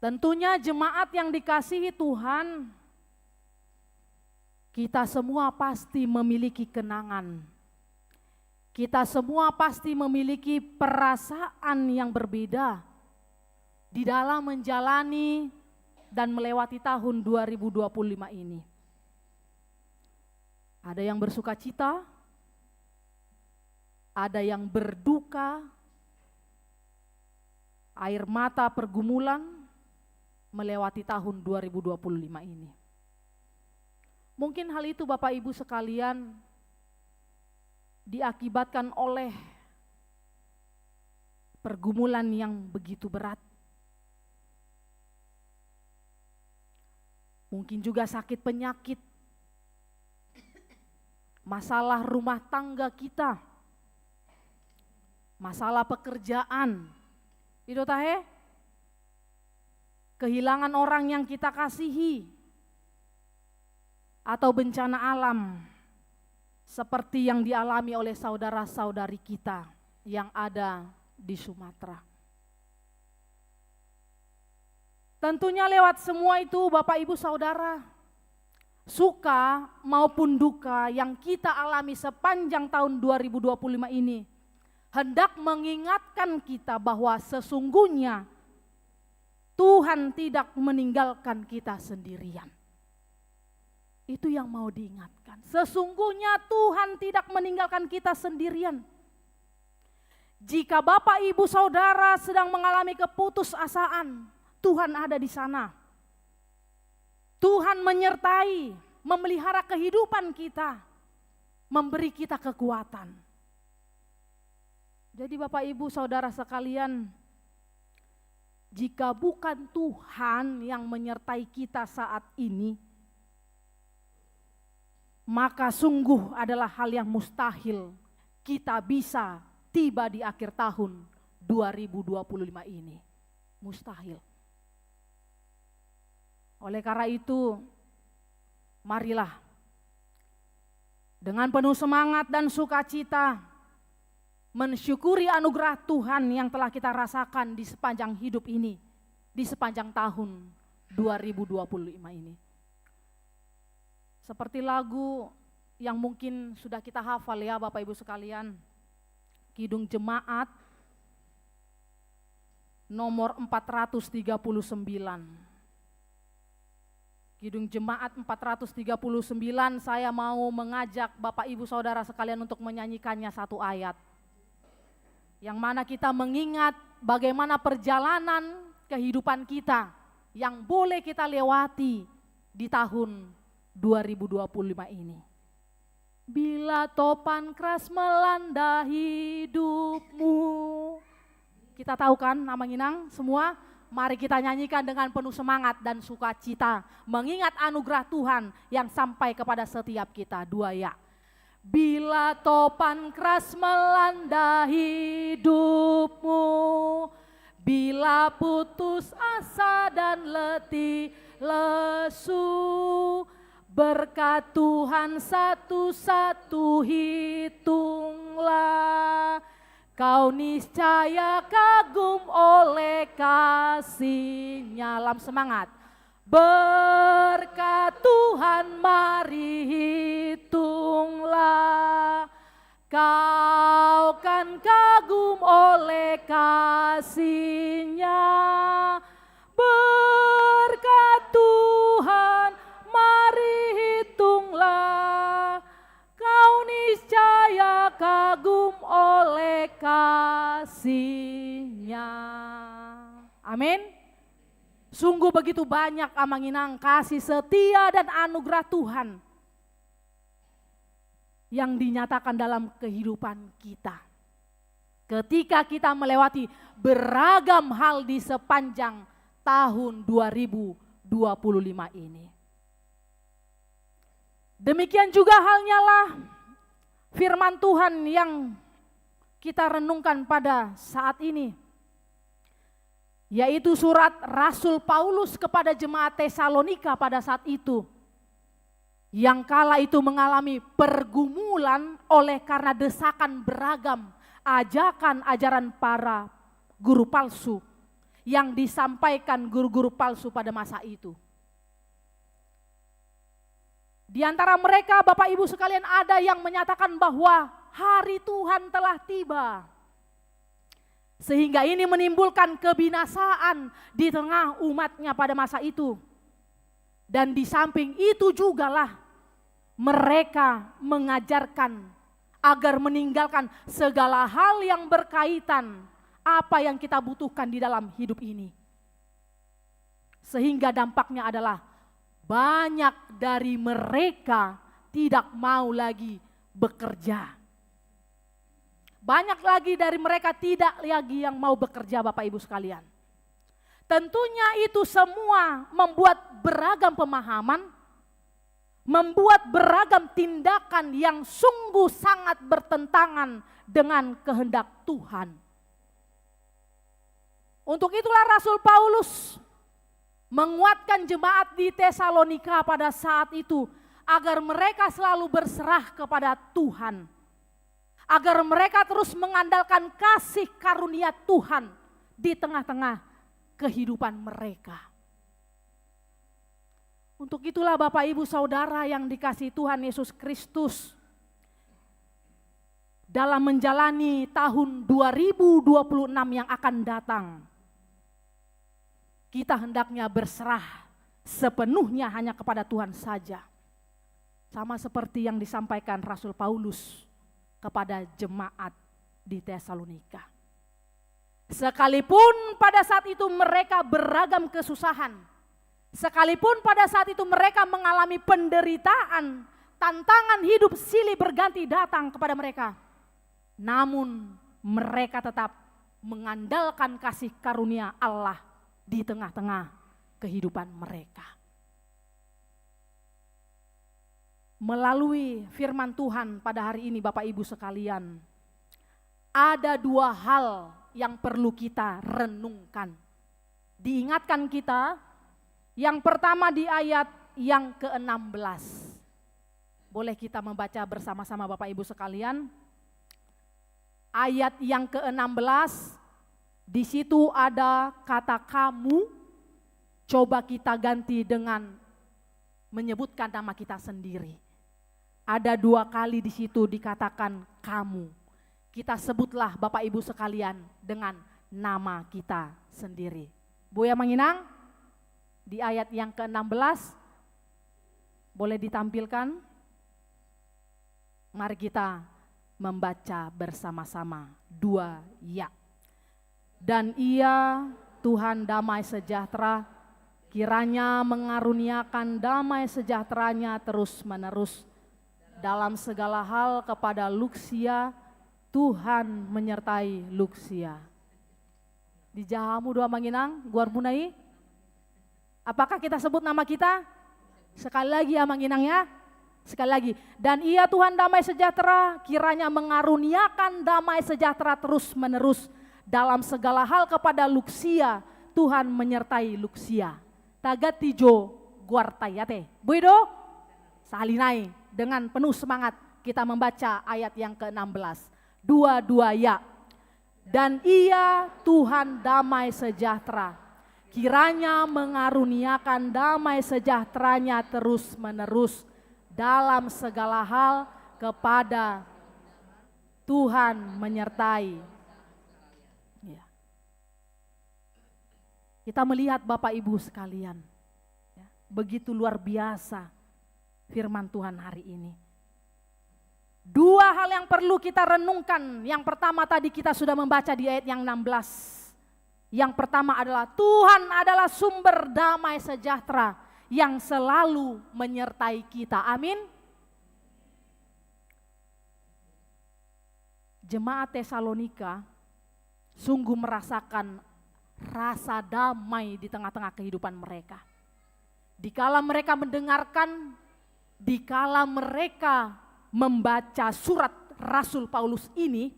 Tentunya jemaat yang dikasihi Tuhan, kita semua pasti memiliki kenangan. Kita semua pasti memiliki perasaan yang berbeda di dalam menjalani dan melewati tahun 2025 ini. Ada yang bersuka cita, ada yang berduka, air mata pergumulan melewati tahun 2025 ini. Mungkin hal itu Bapak Ibu sekalian diakibatkan oleh pergumulan yang begitu berat. Mungkin juga sakit penyakit, masalah rumah tangga kita, masalah pekerjaan, itu tahe, kehilangan orang yang kita kasihi, atau bencana alam seperti yang dialami oleh saudara-saudari kita yang ada di Sumatera. Tentunya lewat semua itu Bapak Ibu Saudara, suka maupun duka yang kita alami sepanjang tahun 2025 ini hendak mengingatkan kita bahwa sesungguhnya Tuhan tidak meninggalkan kita sendirian. Itu yang mau diingatkan. Sesungguhnya Tuhan tidak meninggalkan kita sendirian. Jika Bapak Ibu Saudara sedang mengalami keputusasaan, Tuhan ada di sana. Tuhan menyertai, memelihara kehidupan kita, memberi kita kekuatan. Jadi Bapak Ibu Saudara sekalian, jika bukan Tuhan yang menyertai kita saat ini, maka sungguh adalah hal yang mustahil kita bisa tiba di akhir tahun 2025 ini. Mustahil. Oleh karena itu, marilah dengan penuh semangat dan sukacita mensyukuri anugerah Tuhan yang telah kita rasakan di sepanjang hidup ini, di sepanjang tahun 2025 ini. Seperti lagu yang mungkin sudah kita hafal ya Bapak Ibu sekalian, Kidung Jemaat nomor 439. Kidung Jemaat 439, saya mau mengajak Bapak Ibu Saudara sekalian untuk menyanyikannya satu ayat. Yang mana kita mengingat bagaimana perjalanan kehidupan kita yang boleh kita lewati di tahun 2025 ini. Bila topan keras melanda hidupmu. Kita tahu kan nama Nginang semua? Mari kita nyanyikan dengan penuh semangat dan sukacita. Mengingat anugerah Tuhan yang sampai kepada setiap kita. Dua ya. Bila topan keras melanda hidupmu, bila putus asa dan letih lesu, berkat Tuhan satu-satu hitunglah, kau niscaya kagum oleh kasih-Nya. Dalam semangat. Berkat Tuhan mari hitunglah, kau kan kagum oleh kasih-Nya. Berkat Tuhan mari hitunglah, kau niscaya kagum oleh kasih-Nya. Amin. Sungguh begitu banyak Amanginang kasih setia dan anugerah Tuhan yang dinyatakan dalam kehidupan kita. Ketika kita melewati beragam hal di sepanjang tahun 2025 ini. Demikian juga halnya lah firman Tuhan yang kita renungkan pada saat ini. Yaitu surat Rasul Paulus kepada jemaat Tesalonika pada saat itu. Yang kala itu mengalami pergumulan oleh karena desakan beragam ajakan ajaran para guru palsu yang disampaikan guru-guru palsu pada masa itu. Di antara mereka Bapak Ibu sekalian ada yang menyatakan bahwa hari Tuhan telah tiba. Sehingga ini menimbulkan kebinasaan di tengah umatnya pada masa itu. Dan di samping itu jugalah mereka mengajarkan agar meninggalkan segala hal yang berkaitan apa yang kita butuhkan di dalam hidup ini. Sehingga dampaknya adalah banyak dari mereka tidak mau lagi bekerja. Banyak lagi dari mereka tidak lagi yang mau bekerja Bapak Ibu sekalian. Tentunya itu semua membuat beragam pemahaman, membuat beragam tindakan yang sungguh sangat bertentangan dengan kehendak Tuhan. Untuk itulah Rasul Paulus menguatkan jemaat di Tesalonika pada saat itu agar mereka selalu berserah kepada Tuhan. Agar mereka terus mengandalkan kasih karunia Tuhan di tengah-tengah kehidupan mereka. Untuk itulah Bapak Ibu Saudara yang dikasihi Tuhan Yesus Kristus, dalam menjalani tahun 2026 yang akan datang, kita hendaknya berserah sepenuhnya hanya kepada Tuhan saja. Sama seperti yang disampaikan Rasul Paulus kepada jemaat di Tesalonika. Sekalipun pada saat itu mereka beragam kesusahan, sekalipun pada saat itu mereka mengalami penderitaan, tantangan hidup silih berganti datang kepada mereka, namun mereka tetap mengandalkan kasih karunia Allah di tengah-tengah kehidupan mereka. Melalui firman Tuhan pada hari ini Bapak Ibu sekalian, ada dua hal yang perlu kita renungkan. Diingatkan kita, yang pertama di ayat yang ke-16. Boleh kita membaca bersama-sama Bapak Ibu sekalian. Ayat yang ke-16, di situ ada kata kamu, coba kita ganti dengan menyebutkan nama kita sendiri. Ada 2 kali di situ dikatakan kamu. Kita sebutlah Bapak Ibu sekalian dengan nama kita sendiri. Buya Manginang, di ayat yang ke-16, boleh ditampilkan? Mari kita membaca bersama-sama 2 ya. Dan ia Tuhan damai sejahtera, kiranya mengaruniakan damai sejahteranya terus-menerus dalam segala hal kepada Lucia, Tuhan menyertai Lucia. Di jahamu 2 Manginang, Guar Bunai. Apakah kita sebut nama kita? Sekali lagi ya Manginang ya. Sekali lagi. Dan ia Tuhan damai sejahtera, kiranya mengaruniakan damai sejahtera terus-menerus dalam segala hal kepada Lucia, Tuhan menyertai Lucia. Tagat tijo Guar Tayate. Buido, salinai dengan penuh semangat kita membaca ayat yang ke-16. 2 ya. Dan ia Tuhan damai sejahtera, kiranya mengaruniakan damai sejahteranya terus-menerus dalam segala hal kepada Tuhan menyertai. Ya. Kita melihat Bapak Ibu sekalian, ya, begitu luar biasa firman Tuhan hari ini. 2 hal yang perlu kita renungkan. Yang pertama tadi kita sudah membaca di ayat yang 16. Yang pertama adalah Tuhan adalah sumber damai sejahtera yang selalu menyertai kita. Amin. Jemaat Tesalonika sungguh merasakan rasa damai di tengah-tengah kehidupan mereka. Dikala mereka mendengarkan, dikala mereka membaca surat Rasul Paulus ini,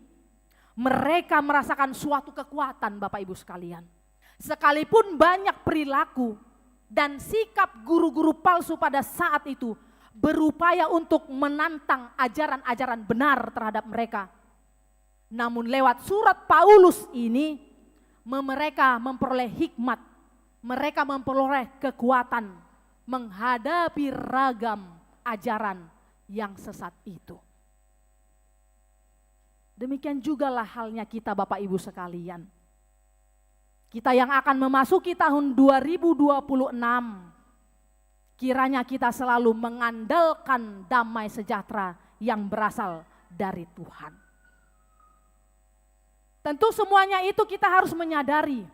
mereka merasakan suatu kekuatan Bapak Ibu sekalian. Sekalipun banyak perilaku dan sikap guru-guru palsu pada saat itu berupaya untuk menantang ajaran-ajaran benar terhadap mereka. Namun lewat surat Paulus ini, mereka memperoleh hikmat, mereka memperoleh kekuatan menghadapi ragam ajaran yang sesat itu. Demikian jugalah halnya kita Bapak Ibu sekalian. Kita yang akan memasuki tahun 2026, kiranya kita selalu mengandalkan damai sejahtera yang berasal dari Tuhan. Tentu semuanya itu kita harus menyadari.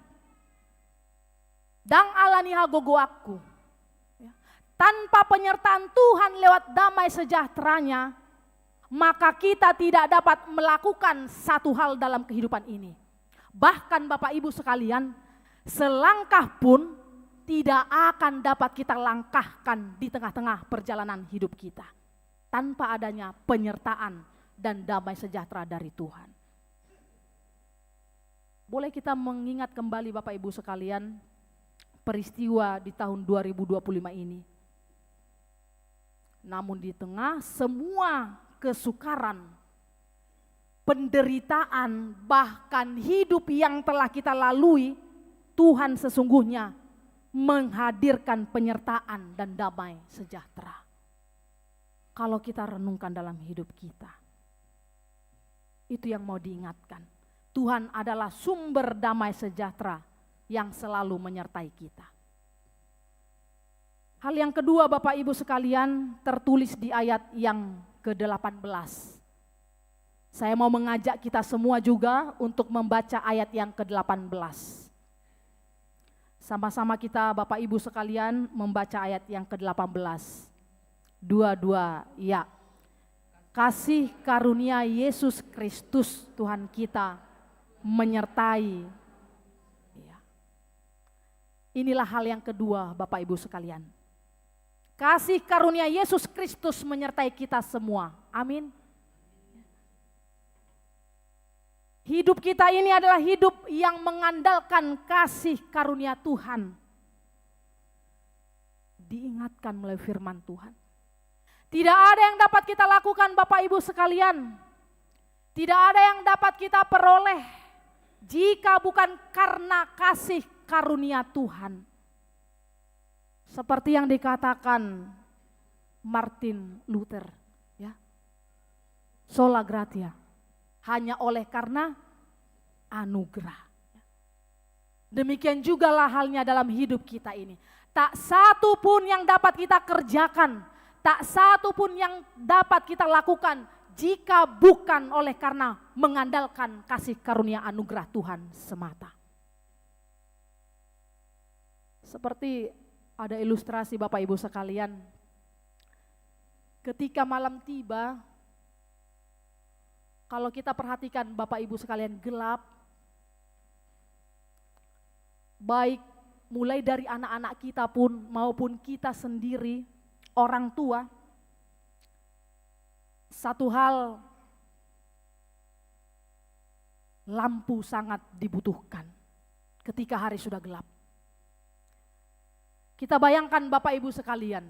Dang alani hagogo aku. Tanpa penyertaan Tuhan lewat damai sejahteranya, maka kita tidak dapat melakukan satu hal dalam kehidupan ini. Bahkan Bapak Ibu sekalian, selangkah pun tidak akan dapat kita langkahkan di tengah-tengah perjalanan hidup kita tanpa adanya penyertaan dan damai sejahtera dari Tuhan. Boleh kita mengingat kembali Bapak Ibu sekalian peristiwa di tahun 2025 ini. Namun di tengah semua kesukaran, penderitaan, bahkan hidup yang telah kita lalui, Tuhan sesungguhnya menghadirkan penyertaan dan damai sejahtera. Kalau kita renungkan dalam hidup kita, itu yang mau diingatkan. Tuhan adalah sumber damai sejahtera yang selalu menyertai kita. Hal yang kedua Bapak Ibu sekalian tertulis di ayat yang ke-18. Saya mau mengajak kita semua juga untuk membaca ayat yang ke-18. Sama-sama kita Bapak Ibu sekalian membaca ayat yang ke-18. 2 ya. Kasih karunia Yesus Kristus Tuhan kita menyertai. Inilah hal yang kedua Bapak Ibu sekalian. Kasih karunia Yesus Kristus menyertai kita semua. Amin. Hidup kita ini adalah hidup yang mengandalkan kasih karunia Tuhan. Diingatkan melalui firman Tuhan. Tidak ada yang dapat kita lakukan Bapak Ibu sekalian. Tidak ada yang dapat kita peroleh jika bukan karena kasih karunia Tuhan. Seperti yang dikatakan Martin Luther, ya. Sola gratia, hanya oleh karena anugerah. Demikian jugalah halnya dalam hidup kita ini. Tak satu pun yang dapat kita kerjakan, tak satu pun yang dapat kita lakukan jika bukan oleh karena mengandalkan kasih karunia anugerah Tuhan semata. Seperti ada ilustrasi Bapak Ibu sekalian, ketika malam tiba, kalau kita perhatikan Bapak Ibu sekalian gelap, baik mulai dari anak-anak kita pun maupun kita sendiri, orang tua, satu hal, lampu sangat dibutuhkan ketika hari sudah gelap. Kita bayangkan Bapak Ibu sekalian,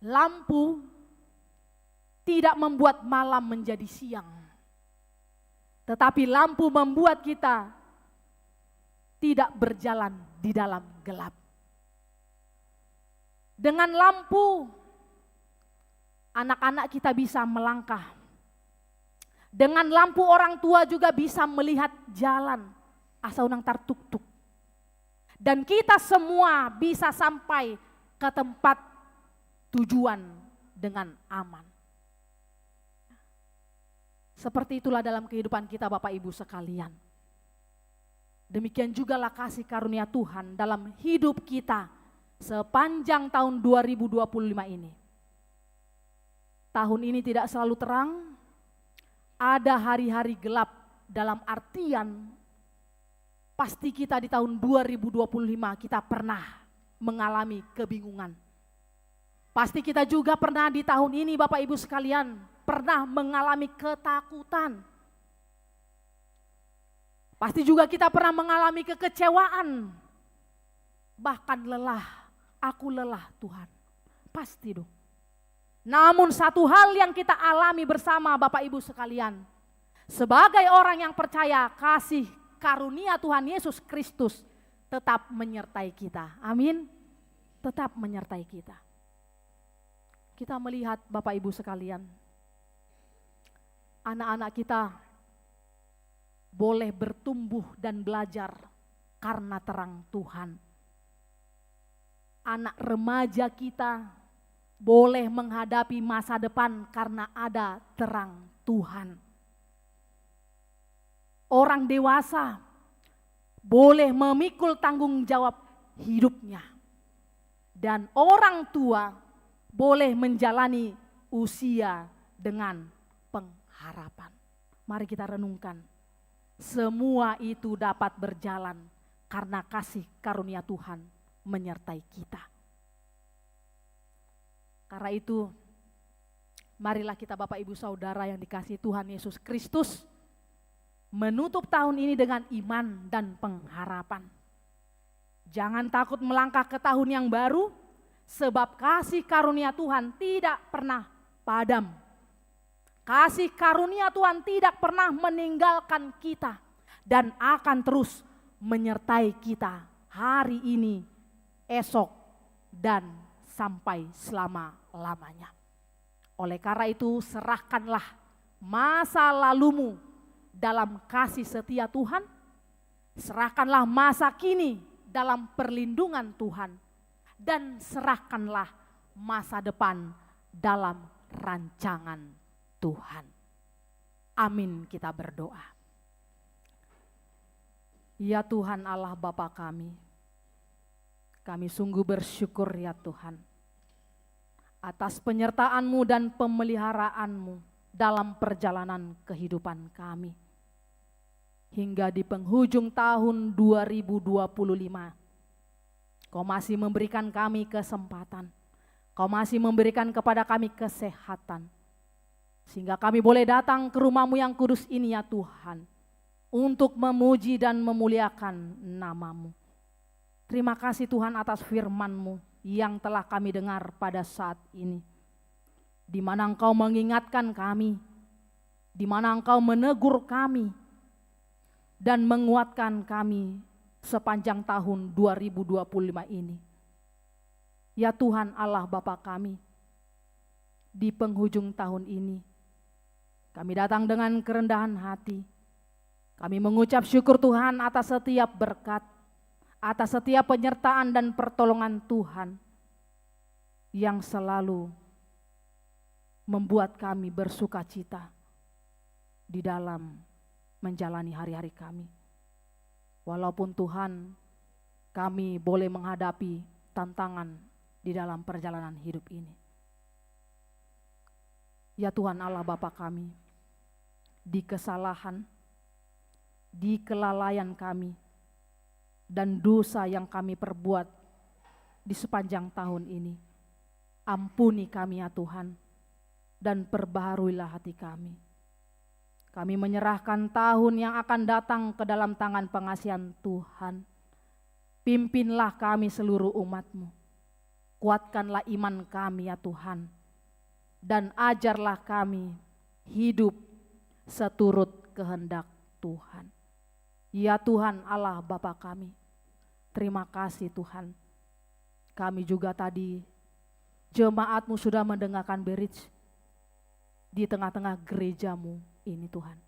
lampu tidak membuat malam menjadi siang, tetapi lampu membuat kita tidak berjalan di dalam gelap. Dengan lampu, anak-anak kita bisa melangkah. Dengan lampu orang tua juga bisa melihat jalan, asal nang tartuk-tuk. Dan kita semua bisa sampai ke tempat tujuan dengan aman. Seperti itulah dalam kehidupan kita Bapak Ibu sekalian. Demikian jugalah kasih karunia Tuhan dalam hidup kita sepanjang tahun 2025 ini. Tahun ini tidak selalu terang, ada hari-hari gelap dalam artian pasti kita di tahun 2025 kita pernah mengalami kebingungan. Pasti kita juga pernah di tahun ini Bapak Ibu sekalian pernah mengalami ketakutan. Pasti juga kita pernah mengalami kekecewaan. Bahkan lelah, aku lelah Tuhan. Pasti dong. Namun satu hal yang kita alami bersama Bapak Ibu sekalian. Sebagai orang yang percaya kasih karunia Tuhan Yesus Kristus tetap menyertai kita. Amin. Tetap menyertai kita. Kita melihat Bapak Ibu sekalian. Anak-anak kita boleh bertumbuh dan belajar karena terang Tuhan. Anak remaja kita boleh menghadapi masa depan karena ada terang Tuhan. Orang dewasa boleh memikul tanggung jawab hidupnya. Dan orang tua boleh menjalani usia dengan pengharapan. Mari kita renungkan. Semua itu dapat berjalan karena kasih karunia Tuhan menyertai kita. Karena itu, marilah kita Bapak Ibu Saudara yang dikasihi Tuhan Yesus Kristus, menutup tahun ini dengan iman dan pengharapan. Jangan takut melangkah ke tahun yang baru, sebab kasih karunia Tuhan tidak pernah padam. Kasih karunia Tuhan tidak pernah meninggalkan kita dan akan terus menyertai kita hari ini, esok, dan sampai selama-lamanya. Oleh karena itu, serahkanlah masa lalumu dalam kasih setia Tuhan, serahkanlah masa kini dalam perlindungan Tuhan, dan serahkanlah masa depan dalam rancangan Tuhan. Amin, kita berdoa. Ya Tuhan Allah Bapa kami sungguh bersyukur ya Tuhan atas penyertaan-Mu dan pemeliharaanmu dalam perjalanan kehidupan kami. Hingga di penghujung tahun 2025, Kau masih memberikan kami kesempatan, Kau masih memberikan kepada kami kesehatan, sehingga kami boleh datang ke rumah-Mu yang kudus ini ya Tuhan, untuk memuji dan memuliakan nama-Mu. Terima kasih Tuhan atas firman-Mu yang telah kami dengar pada saat ini. Di mana Engkau mengingatkan kami, di mana Engkau menegur kami, dan menguatkan kami sepanjang tahun 2025 ini. Ya Tuhan Allah Bapa kami, di penghujung tahun ini, kami datang dengan kerendahan hati. Kami mengucap syukur Tuhan atas setiap berkat, atas setiap penyertaan dan pertolongan Tuhan yang selalu membuat kami bersuka cita di dalam menjalani hari-hari kami. Walaupun Tuhan, kami boleh menghadapi tantangan di dalam perjalanan hidup ini. Ya Tuhan Allah Bapa kami, di kesalahan, di kelalaian kami, dan dosa yang kami perbuat di sepanjang tahun ini, ampuni kami ya Tuhan, dan perbaharuilah hati kami. Kami menyerahkan tahun yang akan datang ke dalam tangan pengasihan Tuhan. Pimpinlah kami seluruh umat-Mu. Kuatkanlah iman kami ya Tuhan. Dan ajarlah kami hidup seturut kehendak Tuhan. Ya Tuhan Allah Bapa kami, terima kasih Tuhan. Kami juga tadi, jemaat-Mu sudah mendengarkan berits di tengah-tengah gereja-Mu ini Tuhan.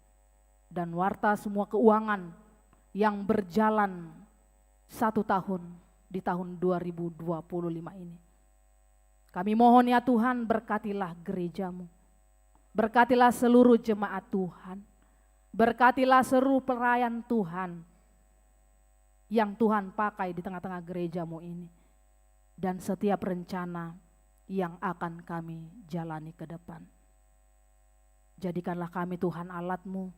Dan warta semua keuangan yang berjalan 1 tahun di tahun 2025 ini. Kami mohon ya Tuhan, berkatilah gereja-Mu. Berkatilah seluruh jemaat Tuhan. Berkatilah seluruh pelayan Tuhan yang Tuhan pakai di tengah-tengah gereja-Mu ini. Dan setiap rencana yang akan kami jalani ke depan. Jadikanlah kami Tuhan alat-Mu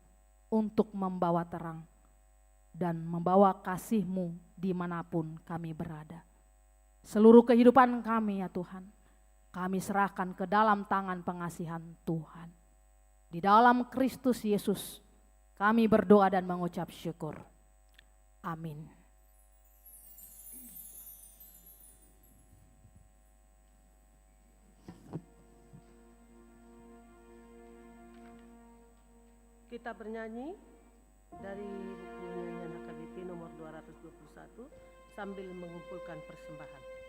untuk membawa terang dan membawa kasih-Mu dimanapun kami berada. Seluruh kehidupan kami ya Tuhan, kami serahkan ke dalam tangan pengasihan Tuhan. Di dalam Kristus Yesus kami berdoa dan mengucap syukur. Amin. Kita bernyanyi dari buku nyanyian HKBP nomor 221 sambil mengumpulkan persembahan. Bersama denganmu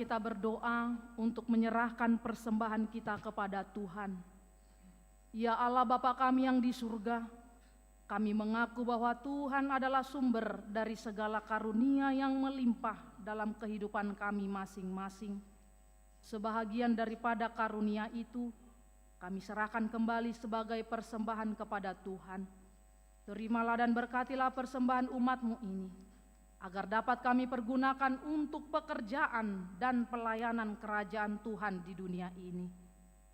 kita berdoa untuk menyerahkan persembahan kita kepada Tuhan. Ya Allah Bapa kami yang di surga, kami mengaku bahwa Tuhan adalah sumber dari segala karunia yang melimpah dalam kehidupan kami masing-masing. Sebahagian daripada karunia itu, kami serahkan kembali sebagai persembahan kepada Tuhan. Terimalah dan berkatilah persembahan umat-Mu ini, agar dapat kami pergunakan untuk pekerjaan dan pelayanan kerajaan Tuhan di dunia ini.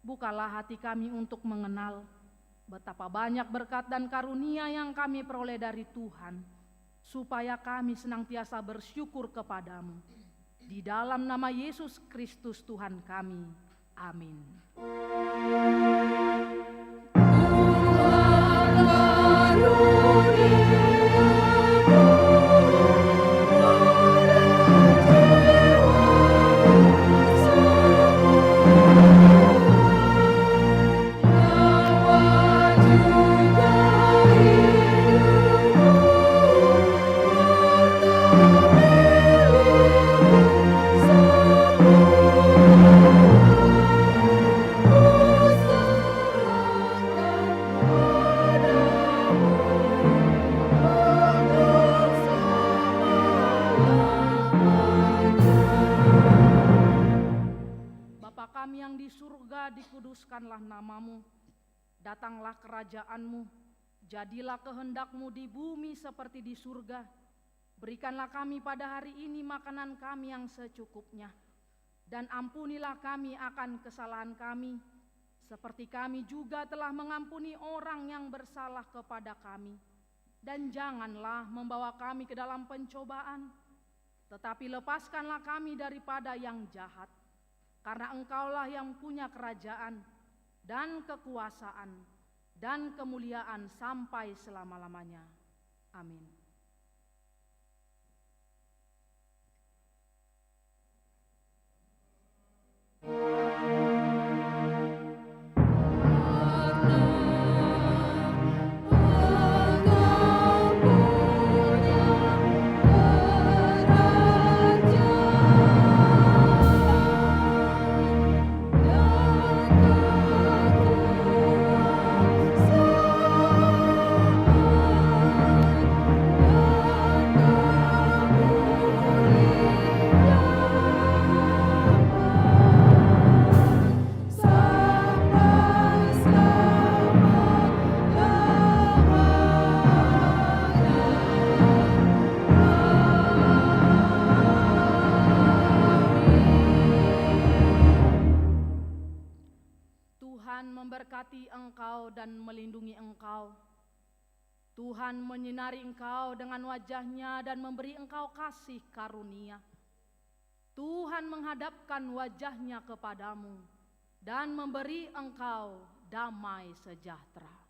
Bukalah hati kami untuk mengenal betapa banyak berkat dan karunia yang kami peroleh dari Tuhan, supaya kami senantiasa bersyukur kepadamu. Di dalam nama Yesus Kristus Tuhan kami. Amin. Kami yang di surga, dikuduskanlah namamu, datanglah kerajaanmu, jadilah kehendakmu di bumi seperti di surga. Berikanlah kami pada hari ini makanan kami yang secukupnya, dan ampunilah kami akan kesalahan kami, seperti kami juga telah mengampuni orang yang bersalah kepada kami. Dan janganlah membawa kami ke dalam pencobaan, tetapi lepaskanlah kami daripada yang jahat. Karena Engkaulah yang punya kerajaan dan kekuasaan dan kemuliaan sampai selama-lamanya. Amin. Memberkati engkau dan melindungi engkau. Tuhan menyinari engkau dengan wajah-Nya dan memberi engkau kasih karunia. Tuhan menghadapkan wajah-Nya kepadamu dan memberi engkau damai sejahtera.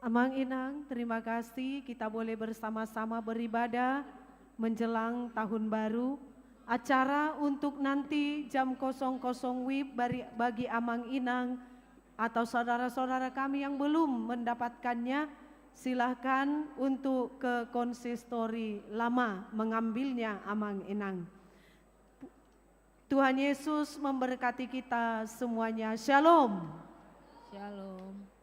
Amang Inang, terima kasih kita boleh bersama-sama beribadah menjelang tahun baru. Acara untuk nanti jam 00 WIB bagi Amang Inang atau saudara-saudara kami yang belum mendapatkannya, silahkan untuk ke konsistori lama mengambilnya Amang Inang. Tuhan Yesus memberkati kita semuanya. Shalom. Shalom.